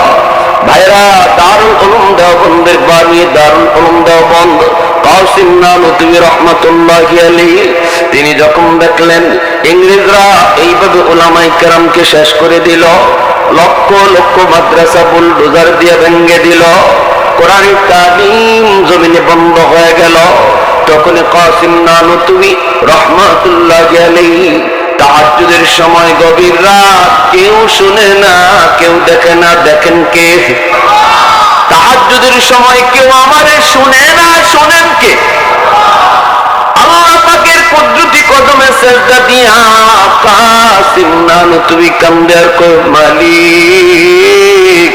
ভাইরা, দারুল উলুম দেওবন্দের বাণী, দারুল উলুম দেওবন্দ কাসিম নানুতুবি রহমাতুল্লাহি আলাইহি, তিনি যখন দেখলেন ইংরেজরা এইভাবে উলামায়ে কেরামকে শেষ করে দিল, লক্ষ লক্ষ মাদ্রাসা বুলডোজার দিয়ে ভেঙে দিল, কোরআনের তালিম জমিনে বন্ধ হয়ে গেল, তখন কাসিম নানুতুবি রহমাতুল্লাহি আলাইহি তাহাজ্জুদের সময় গভীর রাত, কেউ শুনে না, কেউ দেখে না, দেখেন কে? তাহাজ্জুদের সময় কেউ আমারে শুনে না, শোনেন কে? আল্লাহ পাকের কুদরতি কদমে সেজদা দিয়া কাসিম নানুতুবি কান্দার কো মালিক,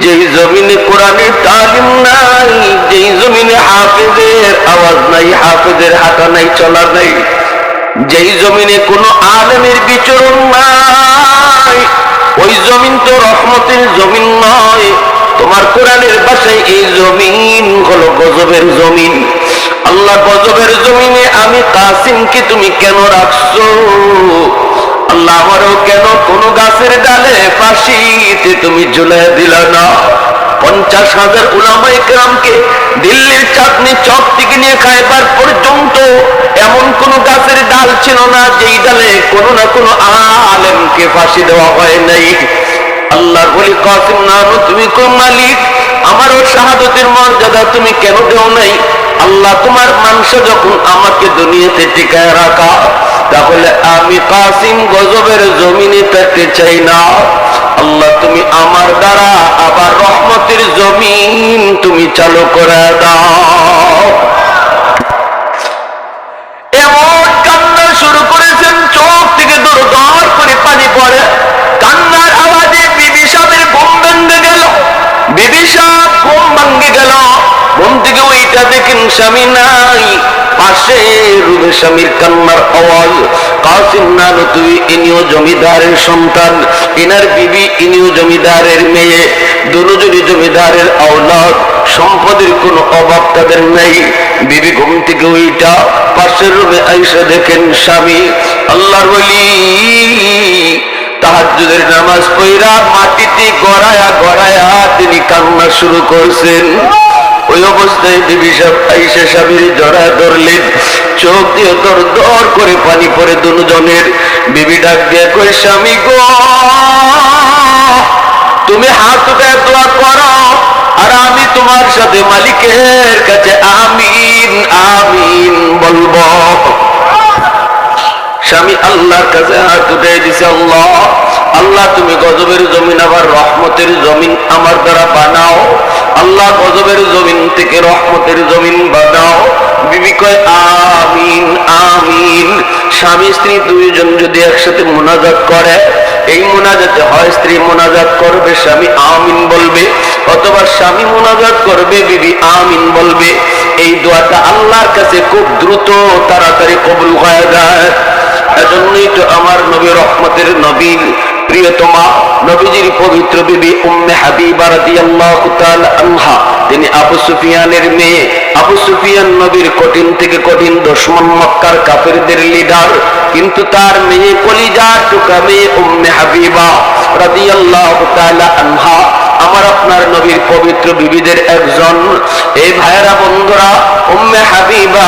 যেই জমিনে কোরআনের তালিম নাই, যেই জমিনে হাফেজের আওয়াজ নাই, হাফেজের হাঁটা নাই, চলা নাই, যেই জমিনে কোনো আলেমের বিচরণ নাই, ওই জমিন তো রহমতের জমিন নয়। তোমার কোরআনের ভাষায় এই জমিন হলো গজবের জমিন। আল্লাহ গজবের জমিনে আমি কাসিমকে তুমি কেন রাখছো? আল্লাহ আমারও কেন কোন গাছের ডালে ফাঁসিতে তুমি ঝুলাই দিলা না? 50,000 উলামায়ে কেরামকে দিল্লির চাঁদনি চক থেকে নিয়ে খায়বার পর্যন্ত এমন কোন গাছের ডাল ছিল না যেই ডালে কোন না কোন আলেমকে ফাঁসি দেওয়া হয় নাই। আল্লাহর বলি কাসিম নানুতুবি কো মালিক, আমারও শাহাদতের মর্যাদা তুমি কেন দেও নাই? আল্লাহ তোমার মানসা যখন আমাকে দুনিয়াতে টিকায় রাখা, তাহলে আমি কাসিম গজবের জমিনে থাকতে চাই না। আল্লাহ তুমি আমার দ্বারা আবার রহমতের জমিন তুমি চালু করে দাও। এমন কান্না শুরু করেছেন, চোখ থেকে দর দর করে পানি পড়ে। কান্নার আওয়াজে বিবি সাহেবের ঘুম ভেঙে গেল, বিবি সাহেব ঘুম ভেঙে গেল, ঘুম থেকে ওইটা দেখেন স্বামী নাই, পাশে রুমে স্বামীর কান্নার আওয়াজ। কাসিম নানুতুবি ইনিও জমিদারের সন্তান, ইনার বিবি ইনিও জমিদারের মেয়ে, দুজনই জমিদারের আওলাদ, সম্পদের কোনো অভাব তাদের নাই। বিবি ঘুম থেকে ওইটা পাশের রুমে আইসা দেখেন স্বামী। আল্লাহর ওলি তাহাজ্জুদের নামাজ পড়া মাটিতে গড়ায়া গড়ায়া তিনি কান্না শুরু করছেন। ওই অবস্থায় বিবি সাহেব আইসা স্বামীর জড়া ধরলেন, চোখ দিয়ে দর দর করে পানি পড়ে দুজনের। বিবি ডাক দিয়ে কই, স্বামী গো, তুমি হাত উঠায় দোয়া করো, আর আমি তোমার সাথে মালিকের কাছে আমিন আমিন বলবো। স্বামী আল্লাহর কাছে হাত উঠে দিছে, আল্লাহ আল্লাহ তুমি গজবের জমিন আবার রহমতের জমিন আমার দ্বারা বানাও। আল্লাহ গজবের জমিন থেকে রহমতের জমিন বানাও। বিবি কয় আমিন আমিন। স্বামী স্ত্রী দুইজন যদি একসাথে মুনাজাত করে, এই মুনাজাতে হয় স্ত্রী মুনাজাত করবে, স্বামী আমিন বলবে, অথবা স্বামী মুনাজাত করবে, বিবি আমিন বলবে। এই দোয়াটা আল্লাহর কাছে খুব দ্রুত তাড়াতাড়ি কবুল হয়ে যায়। এজন্যই তো আমার নবী রহমতের নবীর প্রিয়তমা নবীজির পবিত্র বিবি উম্মে হাবিবা রাদিয়াল্লাহু তাআলা আনহা, তিনি আবু সুফিয়ানের মেয়ে। আবু সুফিয়ান নবীর কঠিন থেকে কঠিন দুশমন, মক্কার কাফেরদের লিডার, কিন্তু তার মেয়ে কলিজার টুকরা মেয়ে উম্মে হাবিবা রাদিয়াল্লাহু তাআলা আনহা আমার আপনার নবীর পবিত্র বিবিদের একজন। এই ভাইয়েরা বন্ধুরা, উম্মে হাবিবা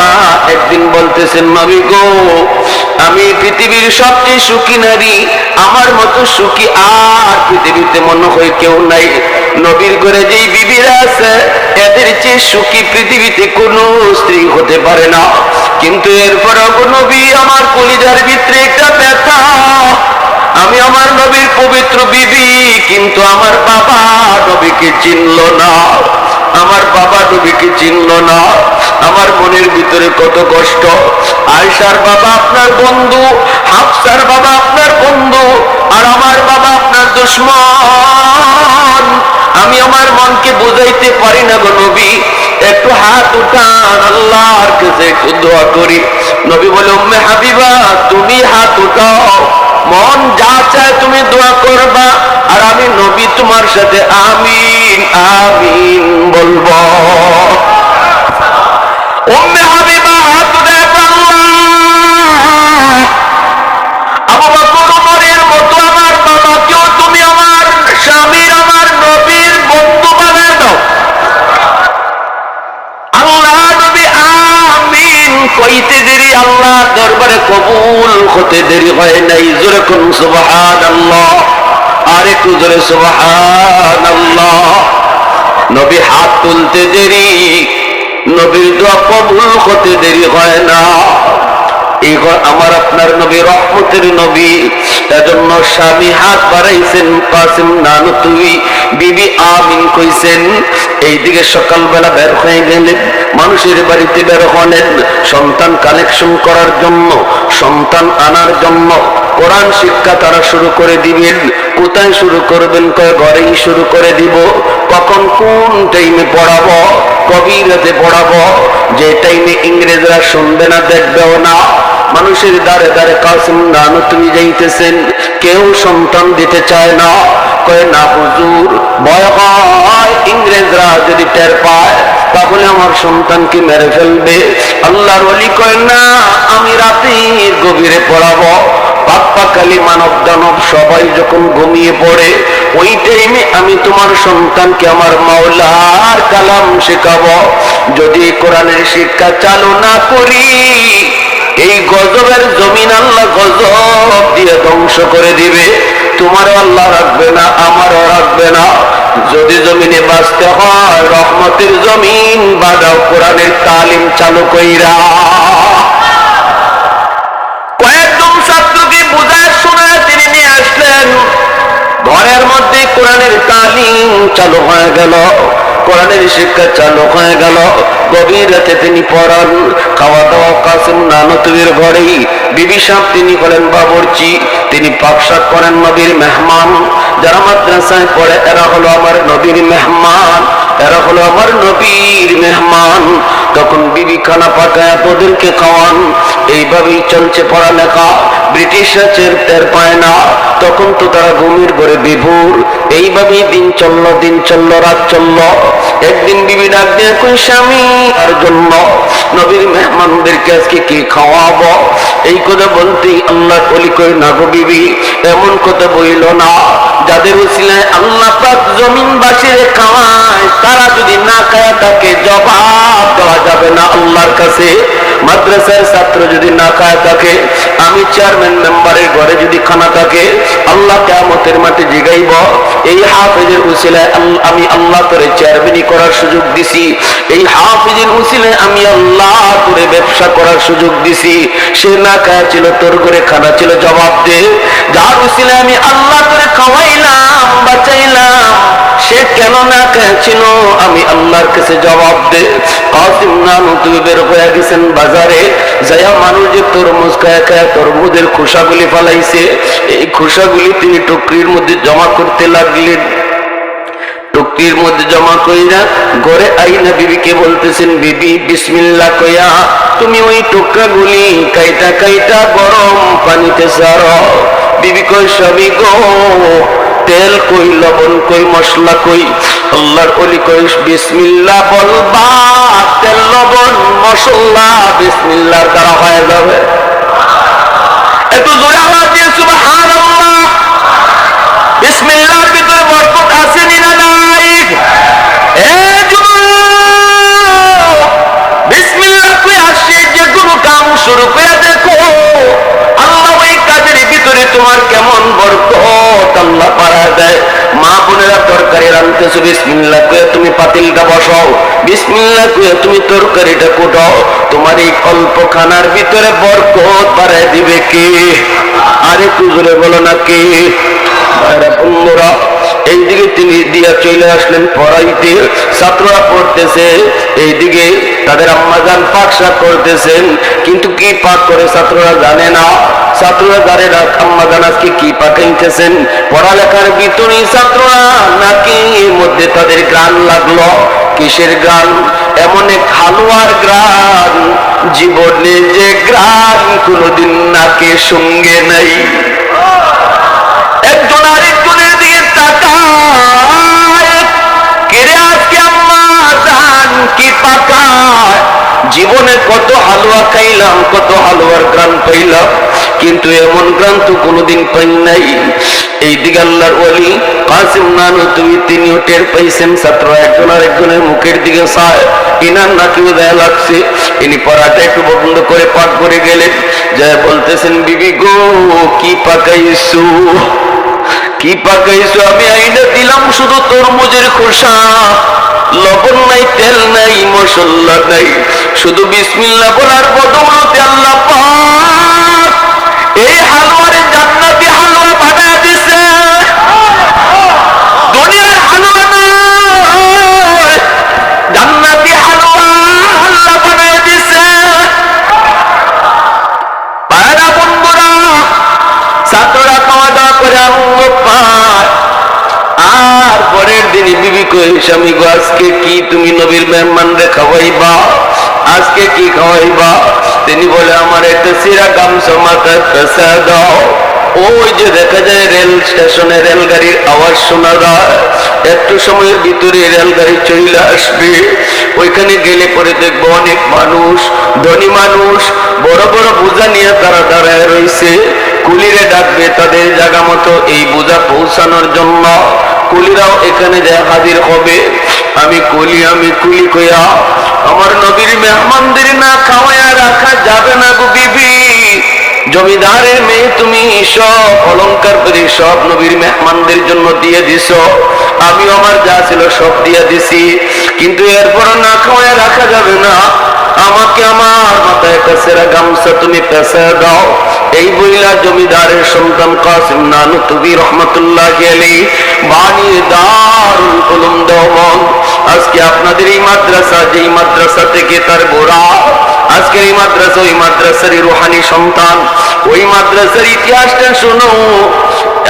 একদিন বলতেছেন, নবী গো, আমি পৃথিবীর সবচেয়ে সুখী নারী, আমার মতো সুখী আর পৃথিবীতে মনে হয় কেউ নাই। নবীর ঘরে যেই বিবিরা আছে এদের চেয়ে সুখী পৃথিবীতে কোনো স্ত্রী হতে পারে না। কিন্তু এরপরেও নবী, আমার কলিজার ভিতরে একটা ব্যথা, আমি আমার নবীর পবিত্র বিবি, কিন্তু আমার বাবা নবীকে চিনল না, আমার বাবা নবীকে চিনল না। আমার মনের ভিতরে কত কষ্ট। আয়েশার বাবা আপনার বন্ধু, হাফসার বাবা আপনার বন্ধু, আর আমার বাবা আপনার দুশমন। আমি আমার মনকে বুঝাইতে পারি না গো নবী, একটু হাত উঠান, আল্লাহর কাছে একটু দোয়া করি। নবী বলে, উম্মে হাবিবা তুমি হাত উঠাও, মন যা চায় তুমি দোয়া করবা, আর আমি নবী তোমার সাথে আমিন আমিন বলবো। উম্মে হাবিবা হাত উঠায় আবু বকর ওমরের মতো আমার বাবাকেও তুমি আমার স্বামীর, আমার নবীর বন্ধু বানায় দাও। আল্লাহ নবী আমিন কইতে দেরি আল্লাহ দরবারে কবুল হতে দেরি হয় নাই। জোরে কোন সুবহানাল্লাহ, আর একটু জোরে সুবহানাল্লাহ। নবী হাত তুলতে দেরি, নবীর দোয়া কবুল হতে দেরি হয় না। এই আমার আপনার নবী রহমতের নবী, এজন্য স্বামী হাত বাড়াইছেন, কাসিম নানুতুই বিবি আমিন কইছেন। এইদিকে সকালবেলা বের হয়ে গেলেন, মানুষের বাড়িতে বের হলেন সন্তান কালেকশন করার জন্য, সন্তান আনার জন্য। কোরআন শিক্ষা তারা শুরু করে দিবেন। কোথায় শুরু করবেন? কয় ঘরেই শুরু করে দিব। কখন কোন টাইমে পড়াবো? গভীর রাতে পড়াবো, যে টাইমে ইংরেজরা শুনবে না, দেখবেও না। মানুষের দ্বারে দ্বারে কাসিম নানুতুই যাইতেছেন, কেউ সন্তান দিতে চায় না। কয় না হুজুর, ভয় হয় ইংরেজরা যদি টের পায় তাহলে আমার সন্তানকে মেরে ফেলবে। আল্লাহর ওলি কয় না, আমি রাতের গভীরে পড়াবো। পাক্কাকালী মানব দানব সবাই যখন ঘুমিয়ে পড়ে, ওই টাইমে আমি তোমার সন্তানকে আমার মাওলার কালাম শেখাবো। যদি কোরআনের শিক্ষা চালু না করি, এই গজবের জমিন আল্লাহ গজব দিয়ে ধ্বংস করে দিবে। তোমারও আল্লাহ রাখবে না, আমারও রাখবে না। যদি জমিনে বাঁচতে হয়, রহমতের জমিন বাঁধাও, কোরআনের তালিম চালু কইরা। কয়েকজন ছাত্রকে বুঝায় শোনায় তিনি নিয়ে আসলেন, ঘরের মধ্যে কোরআনের তালিম চালু হয়ে গেল, কোরআনের শিক্ষা চালু হয়ে গেল। গভীর রাতে তিনি পড়ান, খাওয়া দাওয়া কাসিম নানুতুইয়ের ঘরেই। বিবি সাহেব তিনি হলেন বাবুর্চি, তিনি পাকশাক করেন নবীর মেহমান। যারা মাদ্রাসায় পড়ে এরা হলো আমার নবীর মেহমান, এরা হলো আমার নবীর মেহমান। তখন বিবি খানা পাকায় ওদেরকে খাওয়ান। এইভাবেই চলছে পড়ালেখা। ব্রিটিশরা টের পায় না, তখন তো তারা ঘুমের ঘরে বিভোর। এইভাবেই দিন চললো, রাত চললো। একদিন বিবি ডাক দিয়ে কই, স্বামী তার জন্য নবীর মেহমানদেরকে আজকে কি খাওয়াবো? এই কথা বলতেই আল্লাহ বলি কই, না গো বিবি, এমন কথা বইল না। যাদের উসিলায় আল্লাহ পাক জমিনবাসীরে খাওয়ায়, তারা যদি না খায় থাকে জবাব দেওয়া যাবে না আল্লাহর কাছে। মাদ্রাসার ছাত্র যদি না খায় থাকে, আমি চেয়ারম্যান মেম্বারের ঘরে যদি খানা থাকে, আল্লাহ কিয়ামতের মাঠে জিগাইব, এই হাফেজের উসিলায় আমি আল্লাহ তোরে চেয়ারম্যানই করার সুযোগ দিছি, এই হাফেজের উসিলায় আমি আল্লাহ তোরে ব্যবসা করার সুযোগ দিছি। সে না খায় ছিল, তোর ঘরে খানা ছিল, জবাব দে। যার উসিলায় আমি আল্লাহ তোরে খাওয়াইলাম, বাঁচাইলাম, সে কেন না খেয়েছিল, আমি আল্লাহর কাছে জবাব দে। কাসিম নানুতুই বের হয়ে গেছেন বাজারে, যাইয়া মানুষ যে তরমুজ খায় খায় তরমুজের খোসাগুলি ফালাইছে, এই খোসাগুলি তিনি টুকরির মধ্যে জমা করতে লাগলেন। টুকরির মধ্যে জমা কইরা ঘরে আইনা বিবিকে বলতেছেন, বিবি বিসমিল্লাহ কইয়া তুমি ওই টুকরাগুলি কাইটা কাইটা গরম পানিতে ছাড়ো। বিবি কই, স্বামী গো, তেল কই, লবণ কই, মশলা কই? আল্লাহর ওলি কই, বিসমিল্লাহ বলবা, তেল লবণ মশলা বিসমিল্লাহর দ্বারা হয়ে যাবে। একটু জোরে আওয়াজ দিয়ে সুবহানাল্লাহ। বিসমিল্লাহর ভিতরে বরকত আছে না নাই? রাঁধতেছো বিসমিল্লাহ কয়ে তুমি পাতিলটা বসাও, বিসমিল্লাহ কয়ে তুমি তরকারিটা কুটাও, তোমার এই অল্প খানার ভিতরে বরকত বাড়ায় দিবে কে? আরে একটু জোরে বলো না কে? বন্ধুরা, এইদিকে তিনি দিয়া চলে আসলেন পড়াইতে, ছাত্ররা পড়তেছে, এইদিকে তাদের আম্মাজান পাক শাক করতেছেন, কিন্তু কি পাক করে ছাত্ররা জানে না। ছাত্ররা জানে না আম্মাজান আজকে কি পাকাইতেছেন। পড়ালেখার ভিতরে ছাত্ররা নাকি এর মধ্যে তাদের গান লাগলো। কিসের গান? এমন এক হালুয়ার গ্রান, জীবনে যে গ্রান কোনদিন নাকে সঙ্গে নাই। একজন আরেকজনের দিকে তাকায়, কেড়ে আজকে আম্মা জান কি পাকায়। জীবনে কত হালুয়া খাইলাম, কত হালুয়ার গ্রান পাইলাম, কিন্তু এমন গ্রান তো কোনোদিন পাই নাই। এই দিকে আল্লাহর ওলি কাসিম নানুতুবি তিনিও টের পাইছেন। ছাত্র একজন আরেকজনের মুখের দিকে চায়, ইনার নাকিও দেয়া লাগছে। ইনি পড়াটা একটু বন্ধ করে পাক করে গেলেন, যা বলতেছেন, বিবি গো কি পাকাইছো, কি পাকাইছো? আমি আইনা দিলাম শুধু তরমুজের খোসা, লবণ নাই, তেল নাই, মশলা নাই, শুধু বিসমিল্লাহ বলার বদৌলতে আল্লাহ পাক এই হালুয়ারে জান্নাতি হালুয়া বানায় দিছে। দুনিয়ার হালুয়া নয়, জান্নাতি হালুয়া আল্লাহ বানায় দিছে। পায়রা বন্ধুরা, ছাত্ররা খাওয়া দাওয়া করে আনন্দ পায়। আর পরের দিনই বিবি কই, স্বামী গো আজকে কি তুমি নবীর মেহমানরে খাওয়াইবা? আজকে কি খাওয়াইবা? তিনি বলে, আমার একটা সিরা গামছা মাথায় পেঁচা দাও। ওই যে দেখা যায় রেল স্টেশনে রেলগাড়ির আওয়াজ শোনা যায়, একটু সময়ের ভিতরে রেলগাড়ি চলে আসবে। ওইখানে গেলে পরে দেখবো অনেক মানুষ, ধনী মানুষ, বড় বড় বোঝা নিয়ে তারা দাঁড়ায় রয়েছে। কুলিরে ডাকবে তাদের জায়গা মতো এই বোঝা পৌঁছানোর জন্য। কুলিরাও এখানে যায় হাজির হবে। আমি কুলি কইয়া আমার নবীর মেহমানদের না খাওয়াইয়া রাখা যাবে না গো বিবি। জমিদারের মেয়ে, তুমি সব অলংকার করে সব নবীর মেহমানদের জন্য দিয়ে দিছ, আমি আমার যা ছিল সব দিয়ে দিছি, কিন্তু এরপর না খাওয়াইয়া রাখা যাবে না। আমাকে আমার মাথায় একটা সেরা গামছা তুমি পেঁচা দাও। এই বইলা জমিদারের সন্তান কাসিম নানুতুবি রহমতুল্লাহি আলাইহি বানিয়ে দারুল উলুম দেওবন্দ। আজকে আপনাদের এই মাদ্রাসা, যেই মাদ্রাসা থেকে তার গোড়া, আজকে এই মাদ্রাসা ওই মাদ্রাসারই রুহানি সন্তান। ওই মাদ্রাসার ইতিহাসটা শোনো।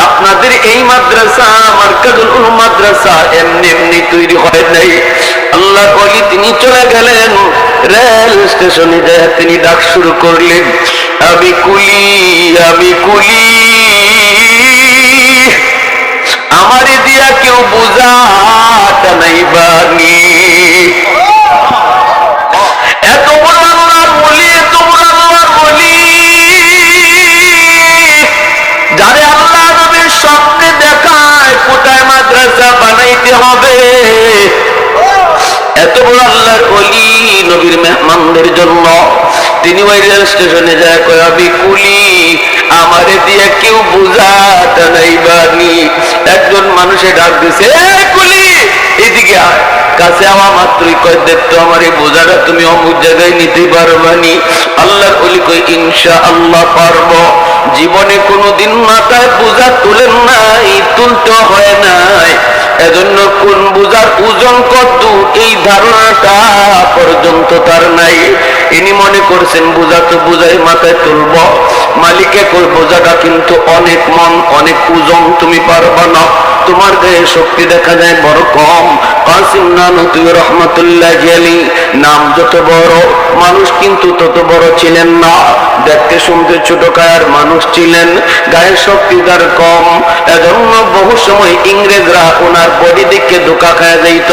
আপনাদের এই মাদ্রাসা মারকাজুল উলুম মাদ্রাসা এমনি এমনি তৈরি হয় নাই। আল্লাহ বলি তিনি চলে গেলেন, রেল স্টেশনে যায় তিনি ডাক শুরু করলেন, আমি কুলি, আমি কুলি, আমারে দিয়া কেউ বোঝাটা নাই বানি। এত বড় আল্লাহর ওলি, এত বড় আল্লাহর ওলি, যারে আল্লাহ নবীর স্বপ্নে দেখায় কোথায় মাদ্রাসা বানাইতে হবে। এত বড় আল্লাহর ওলি নবীর মেহমানদের জন্য তিনি ওই রেল স্টেশনে যায় কয়, আমি কুলি, আমারে দিয়ে কেউ বোঝাটা নাই বানি। একজন মানুষে ডাক দিছে, কুলি এদিকে আয়। কাছে আমার মাত্রই কয়, দেখতো আমার এই বোঝাটা তুমি অমুক জায়গায় নিতে পারবানি। আল্লাহর ওলি কই, ইনশাআল্লাহ পারবো। জীবনে কোনোদিন মাথায় বোঝা তুলেন নাই, তুলতে হয় নাই। এজন্য কোন বোঝার ওজন কত এই ধারণাটা পর্যন্ত তার নাই। ইনি মনে করছেন বোঝা তো বোঝাই মাথায় তুলব। মালিকে কই, বোঝাটা কিন্তু অনেক মন, অনেক ওজন, তুমি পারবা না, তোমার গায়ে শক্তি দেখা যায় বড় কম। কাসিম নানুতুবি রহমতুল্লাহি আলাইহি নাম যত বড়, মানুষ কিন্তু তত বড় ছিলেন না। দেখতে শুনতে ছোট কায়ার মানুষ ছিলেন, গায়ের শক্তি তার কম। এজন্য বহু সময় ইংরেজরা ওনার বডি দিকে ধোকা খায় যাইত।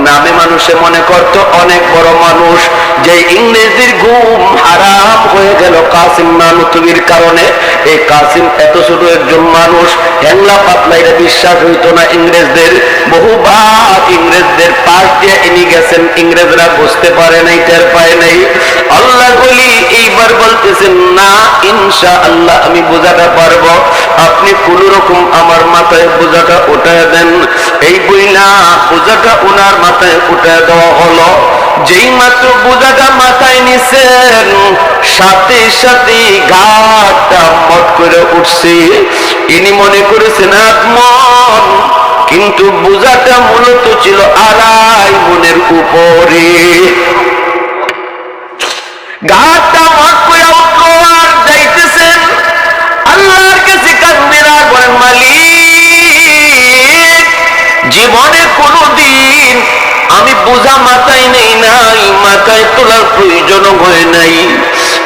নামে মানুষে মনে করত অনেক বড় মানুষ। যে ইংরেজদের ঘুম হারাম হয়ে গেল কাসিম নানুতুবির কারণে। এই কাসিম এত ছোট একজন মানুষ, হ্যাংলা পাতলা, এটা বিশ্বাস হইতো না ইংরেজদের। বহুবার ইংরেজদের পাশ দিয়ে ইনি গেছেন, ইংরেজরা বুঝতে পারে নাই, টের পায় নাই। আল্লাহ বলি এইবার বলতেছেন, না ইনশাআল্লাহ আমি বোঝাটা পারবো, আপনি কোন রকম আমার মাথায় বোঝাটা উঠায় দেন। এই বইলা না বোঝাটা ওনার মাথায় উঠে দেওয়া হলো। যেই মাত্র বোঝাটা মাথায় নিছেন সাথে সাথে ঘাটটা মট করে উঠছে। ইনি মনে করেছেন আগমন, কিন্তু বোঝাটা মূলত ছিল 2.5 মনের উপরে। ঘাটটা মট করে উঠলো আর যাইতেছেন আল্লাহর কাছে কান্দেন আর বলেন, মালিক জীবনে কোনদিন আমি বোঝা মাথায় নেই নাই, মাথায় তোলার প্রয়োজন হয় নাই,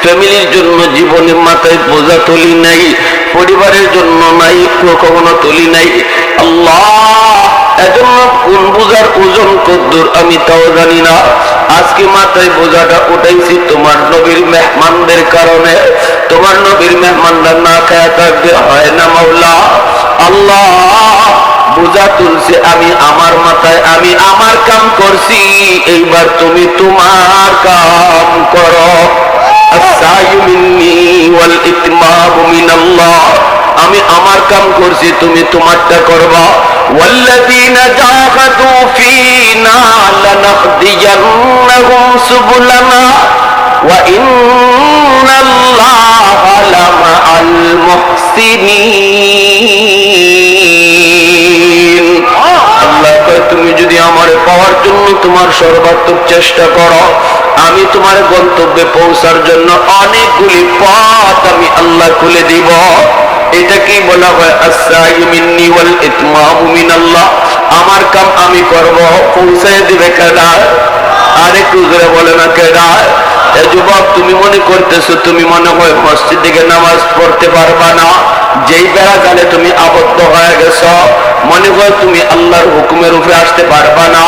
ফ্যামিলির জন্য জীবনে মাথায় বোঝা তুলি নাই, পরিবারের জন্য নাই, কখনো তুলি নাই। আল্লাহ এজন্য কোন বোঝার ওজন কদ্দুর আমি তাও জানি না। আজকে মাথায় বোঝাটা উঠাইছি তোমার নবীর মেহমানদের কারণে। তোমার নবীর মেহমানরা না খায়া থাকবে হয় না মাওলা। আল্লাহ বোঝা তুলছে আমি আমার মাথায়, আমি আমার কাম করছি, এইবার তুমি তোমার কাম করো। আস-সা'য়ু মিন্নি ওয়াল ইতমামু মিনাল্লাহ। আমি আমার কাম করছি, তুমি তোমারটা করবা। ওয়াল্লাযীনা জাহাদু ফীনা লানাহদিয়ান্নাহুম সুবুলানা ওয়া ইন্নাল্লাহা লামাআল মুহসিনিন। আল্লাহ কয়, তুমি যদি আমারে পাওয়ার জন্য তোমার সর্বাত্মক চেষ্টা করো, আমি তোমার গন্তব্যে পৌঁছার জন্য অনেকগুলি পথ আমি আল্লাহ খুলে দিব। এটা কি বলা হয়? আস-সা'য়ু মিন্নি ওয়াল ইতমামু মিনাল্লাহ। আমার কাম আমি করব, পৌঁছায় দিবে কেডা? আরেকটু জোরে বলে না কেডা? এ যুবক, তুমি মনে করতেছো তুমি মনে হয় মসজিদ থেকে নামাজ পড়তে পারবা না, যেই বেড়া জালে তুমি আবদ্ধ হয়ে গেছো, মনে হয় তুমি আল্লাহর হুকুমের উপরে আসতে পারবা না।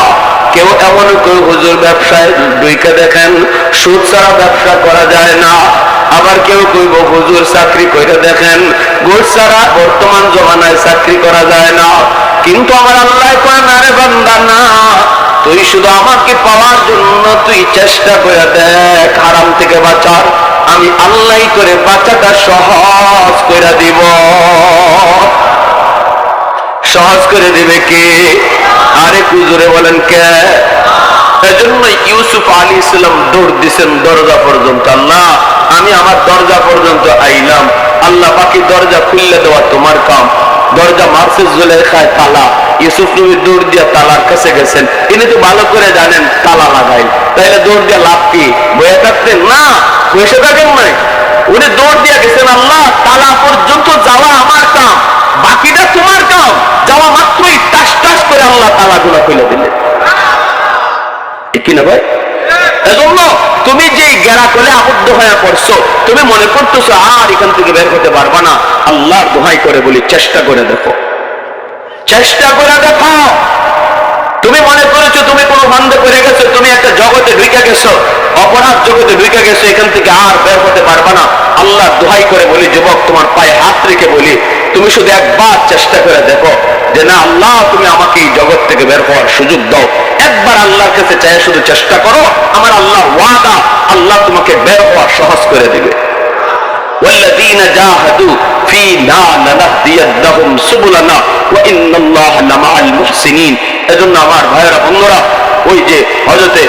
কেউ এমন কেউ হুজুর ব্যবসায় ঢুকে দেখেন সুদ ছাড়া ব্যবসা করা যায় না। আবার কেউ কইব হুজুর চাকরি করে দেখেন ঘুষ ছাড়া বর্তমান জমানায় চাকরি করা যায় না। কিন্তু আমার আল্লাহ কয়, না রে বান্দা না, তুই শুধু আমাকে পাওয়ার জন্য তুই চেষ্টা করে দেখ হারাম থেকে বাঁচার, আমি আল্লাহ করে বাঁচাটা সহজ করে দিব। সহজ করে দিবে কে? আরে কুজুরে বলেন কে? এজন্য ইউসুফ আলাইহিস সালাম দৌড় দিছেন দরজা পর্যন্ত। আল্লাহ আমি আমার দরজা পর্যন্ত আইলাম, আল্লাহ বাকি দরজা খুললে দেওয়া তোমার কাম। দরজা মারছে জুলেখায় তালা, ইউসুফ নবী দৌড় দিয়া তালার কাছে গেছেন। ইনি তো ভালো করে জানেন তালা লাগাই, তাইলে দৌড় দিয়া লাভ কি? বয়ে থাকতেন না, বসে থাকেন নাই, উনি দৌড় দিয়া গেছেন। আল্লাহ তালা পর্যন্ত যাওয়া আমার কাম, বাকিটা তোমার কাম। যাওয়া মাত্রই টাস টাস করে আল্লাহ তালা গুলা খুলে দিলেন। কিনা ভাই? এজন্য তুমি যে গেরা করে আবদ্ধ হয়ে পড়ছো, তুমি মনে করতেছো আর এখান থেকে বের হতে পারবা না, আল্লাহর দোহাই করে বলি চেষ্টা করে দেখো, চেষ্টা করে দেখো। তুমি মনে করেছো তুমি কোনো বান্ধে করে গেছো, তুমি একটা জগতে ঢুকে গেছো, অপরাধ জগতে ঢুকে গেছো, এখান থেকে আর বের হতে পারবা না। আল্লাহর দোহাই করে বলি যুবক, তোমার পায়ে হাত রেখে বলি, তুমি শুধু একবার চেষ্টা করে দেখো যে না আল্লাহ তুমি আমাকে এই জগৎ থেকে বের হওয়ার সুযোগ দাও। একবার আল্লাহর কাছে চাই, শুধু চেষ্টা করো, আমার আল্লাহ ওয়াদা, আল্লাহ তোমাকে বের হওয়া সহজ করে দিবে। والذين جاهدوا فينا لنهدينهم سبلنا وان الله لمع المحسنين। এজন্য আমার ভাইরা বন্ধুরা, ওই যে হযরতে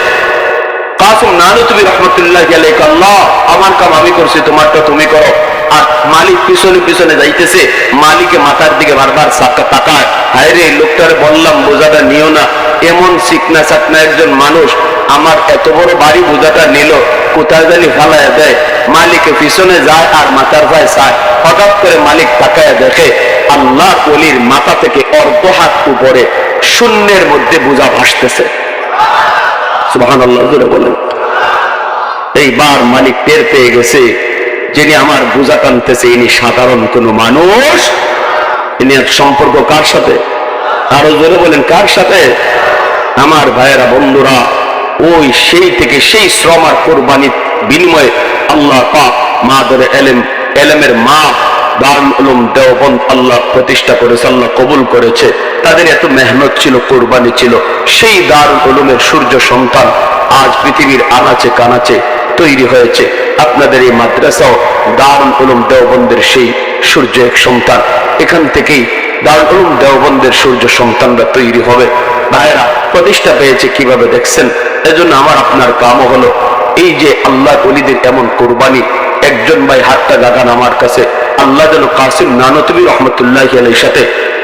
কাসিম নানুতুবি রাহমাতুল্লাহি আলাইহি, আল্লাহ আমার কাম আমি করছি, তোমারটা তুমি করো। আর মালিক পিছনে পিছনে যাইতেছে, মালিকে মাথার দিকে বারবার তাকায়, হায় রে লোকটারে বললাম বোঝাটা নিও না, এমন চিকনা চাকনা একজন মানুষ আমার এত বড় বাড়ি বোঝাটা নিল, কোথায় জানি ফালাইয়া দেয়। মালিকে পিছনে যায় আর মাথার ভাই চায়, হঠাৎ করে মালিক তাকায় দেখে আল্লাহ ওলির মাথা থেকে অর্ধ হাত উপরে শূন্যের মধ্যে বোঝা ভাসতেছে। সুবহানাল্লাহ জোরে বলেন। এইবার মালিক টের পেয়ে গেছে যিনি আমার বোঝা টানতেছে ইনি সাধারণ কোন মানুষ, ইনি এক সম্পর্ক কার সাথে? আরো জোরে বলেন কার সাথে? আমার ভাইয়েরা বন্ধুরা, ওই সেই থেকে সেই শ্রম আর কোরবানির বিনিময়ে আল্লাহ পাক মাদের এলেমের মা দারুল উলুম দেওবন্দ আল্লাহ প্রতিষ্ঠা করেছে, আল্লাহ কবুল করেছে। তাদের এত মেহনত ছিল, কোরবানি ছিল, সেই দারুল উলুমের সূর্য সন্তান আজ পৃথিবীর আনাচে কানাচে তৈরি হয়েছে। আপনাদের এই মাদ্রাসাও দারুল উলুম দেওবন্দের সেই সূর্য এক সন্তান। এখান থেকেই দারুল উলুম দেওবন্দের সূর্য সন্তানরা তৈরি হবে। ভাইরা প্রতিষ্ঠা পেয়েছে কিভাবে দেখছেন। এজন্য আমার আপনার কামও হলো এই যে আল্লাহ ওলিদের এমন কুরবানি। একজন ভাই হাতটা লাগান আমার কাছে, আল্লাহ যেন কাসিম নানতুবি রহমতুল্লাহ আলাইহির সাথে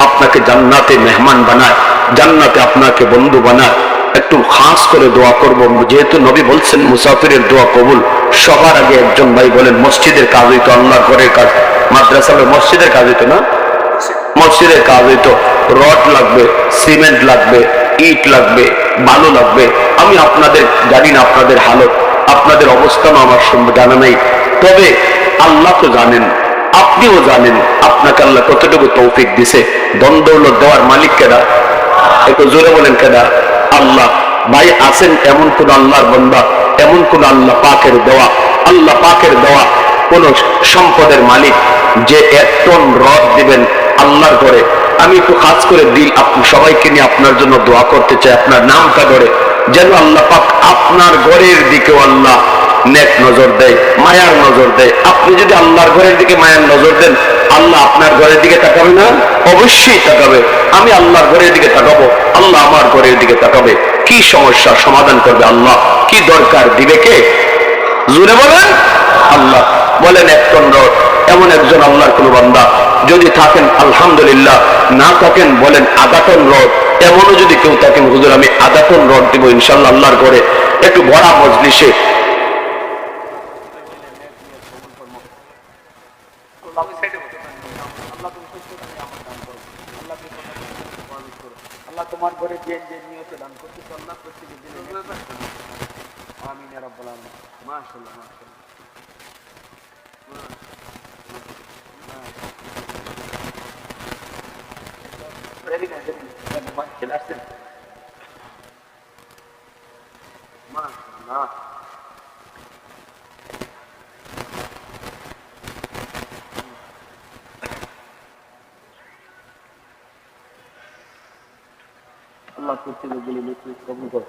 আপনাকে জান্নাতে মেহমান বানায়, জান্নাতে আপনাকে বন্ধু বানায়। একটু খাস করে দোয়া করব, যেহেতু নবী বলছেন মুসাফিরের দোয়া কবুল। সবার আগে একজন ভাই বলেন মসজিদের কাজ হইতো, আল্লাহর ঘরের কাজ, মাদ্রাসা মসজিদের কাজ হইতো না, মসজিদের কাজ হইতো। রড লাগবে, সিমেন্ট লাগবে, ইট লাগবে, বালু লাগবে। আমি আপনাদের জানি না আপনাদের হালত, আপনাদের অবস্থানও আমার জানা নাই, তবে আল্লাহ তো জানেন, আপনিও জানেন আপনাকে আল্লাহ কতটুকু তৌফিক দিছে। ধন দৌলত দেওয়ার মালিক কেডা? একটু জোরে বলেন কেডা? আল্লাহ। ভাই আছেন এমন কোন আল্লাহর বান্দা, এমন কোন আল্লাহ পাকের দেওয়া, আল্লাহ পাকের দেওয়া কোন সম্পদের মালিক যে 1 টন রড দিবেন আল্লাহর ঘরে? আমি একটু খাস করে দিল আপনি সবাইকে নিয়ে আপনার জন্য দোয়া করতে চাই, আপনার নামটা ধরে, যেন আল্লাহ পাক আপনার ঘরের দিকেও আল্লাহ নেক নজর দেয়, মায়ার নজর দেয়। আপনি যদি আল্লাহর ঘরের দিকে মায়ার নজর দেন, আল্লাহ আপনার ঘরের দিকে তাকাবে না? অবশ্যই তাকাবে। আমি আল্লাহর ঘরের দিকে তাকাবো, আল্লাহ আমার ঘরের দিকে তাকাবে। কি সমস্যার সমাধান করবে আল্লাহ? কি দরকার দিবে কে? জুড়ে বলেন আল্লাহ। বলেন 1 টন রড। এমন একজন আল্লাহর কোন বান্দা যদি থাকেন আলহামদুলিল্লাহ, না থাকেন বলেন 1/2 টন রড। এমনও যদি কেউ থাকেন হুজুর আমি 1/2 টন রড দিব ইনশাল্লাহ আল্লাহর ঘরে, একটু বড় মজলিসে। আল্লাহ তোমার ঘরে যে যে নিয়তে দান করতে আল্লাহ প্রত্যেকে দিলে আমিন ইয়া রাব্বাল আলামিন। মাশাআল্লাহ মাশাআল্লাহ। Very nice very nice. চলে আসছেন মাশাআল্লাহ। আল্লাহ প্রত্যেকে দিলে নিশ্চয়ই কবুল করে।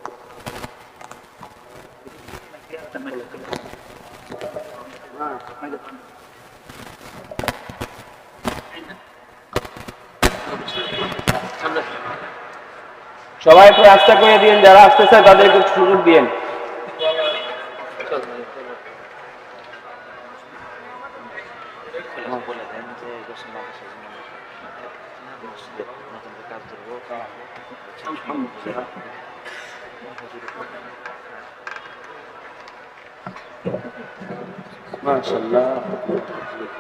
সবাই একটু রাস্তা করে দিন, যারা আসতেছে তাদেরকে সুযোগ দিন। মাশাআল্লাহ আলহামদুলিল্লাহ।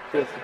ঠিক আছে,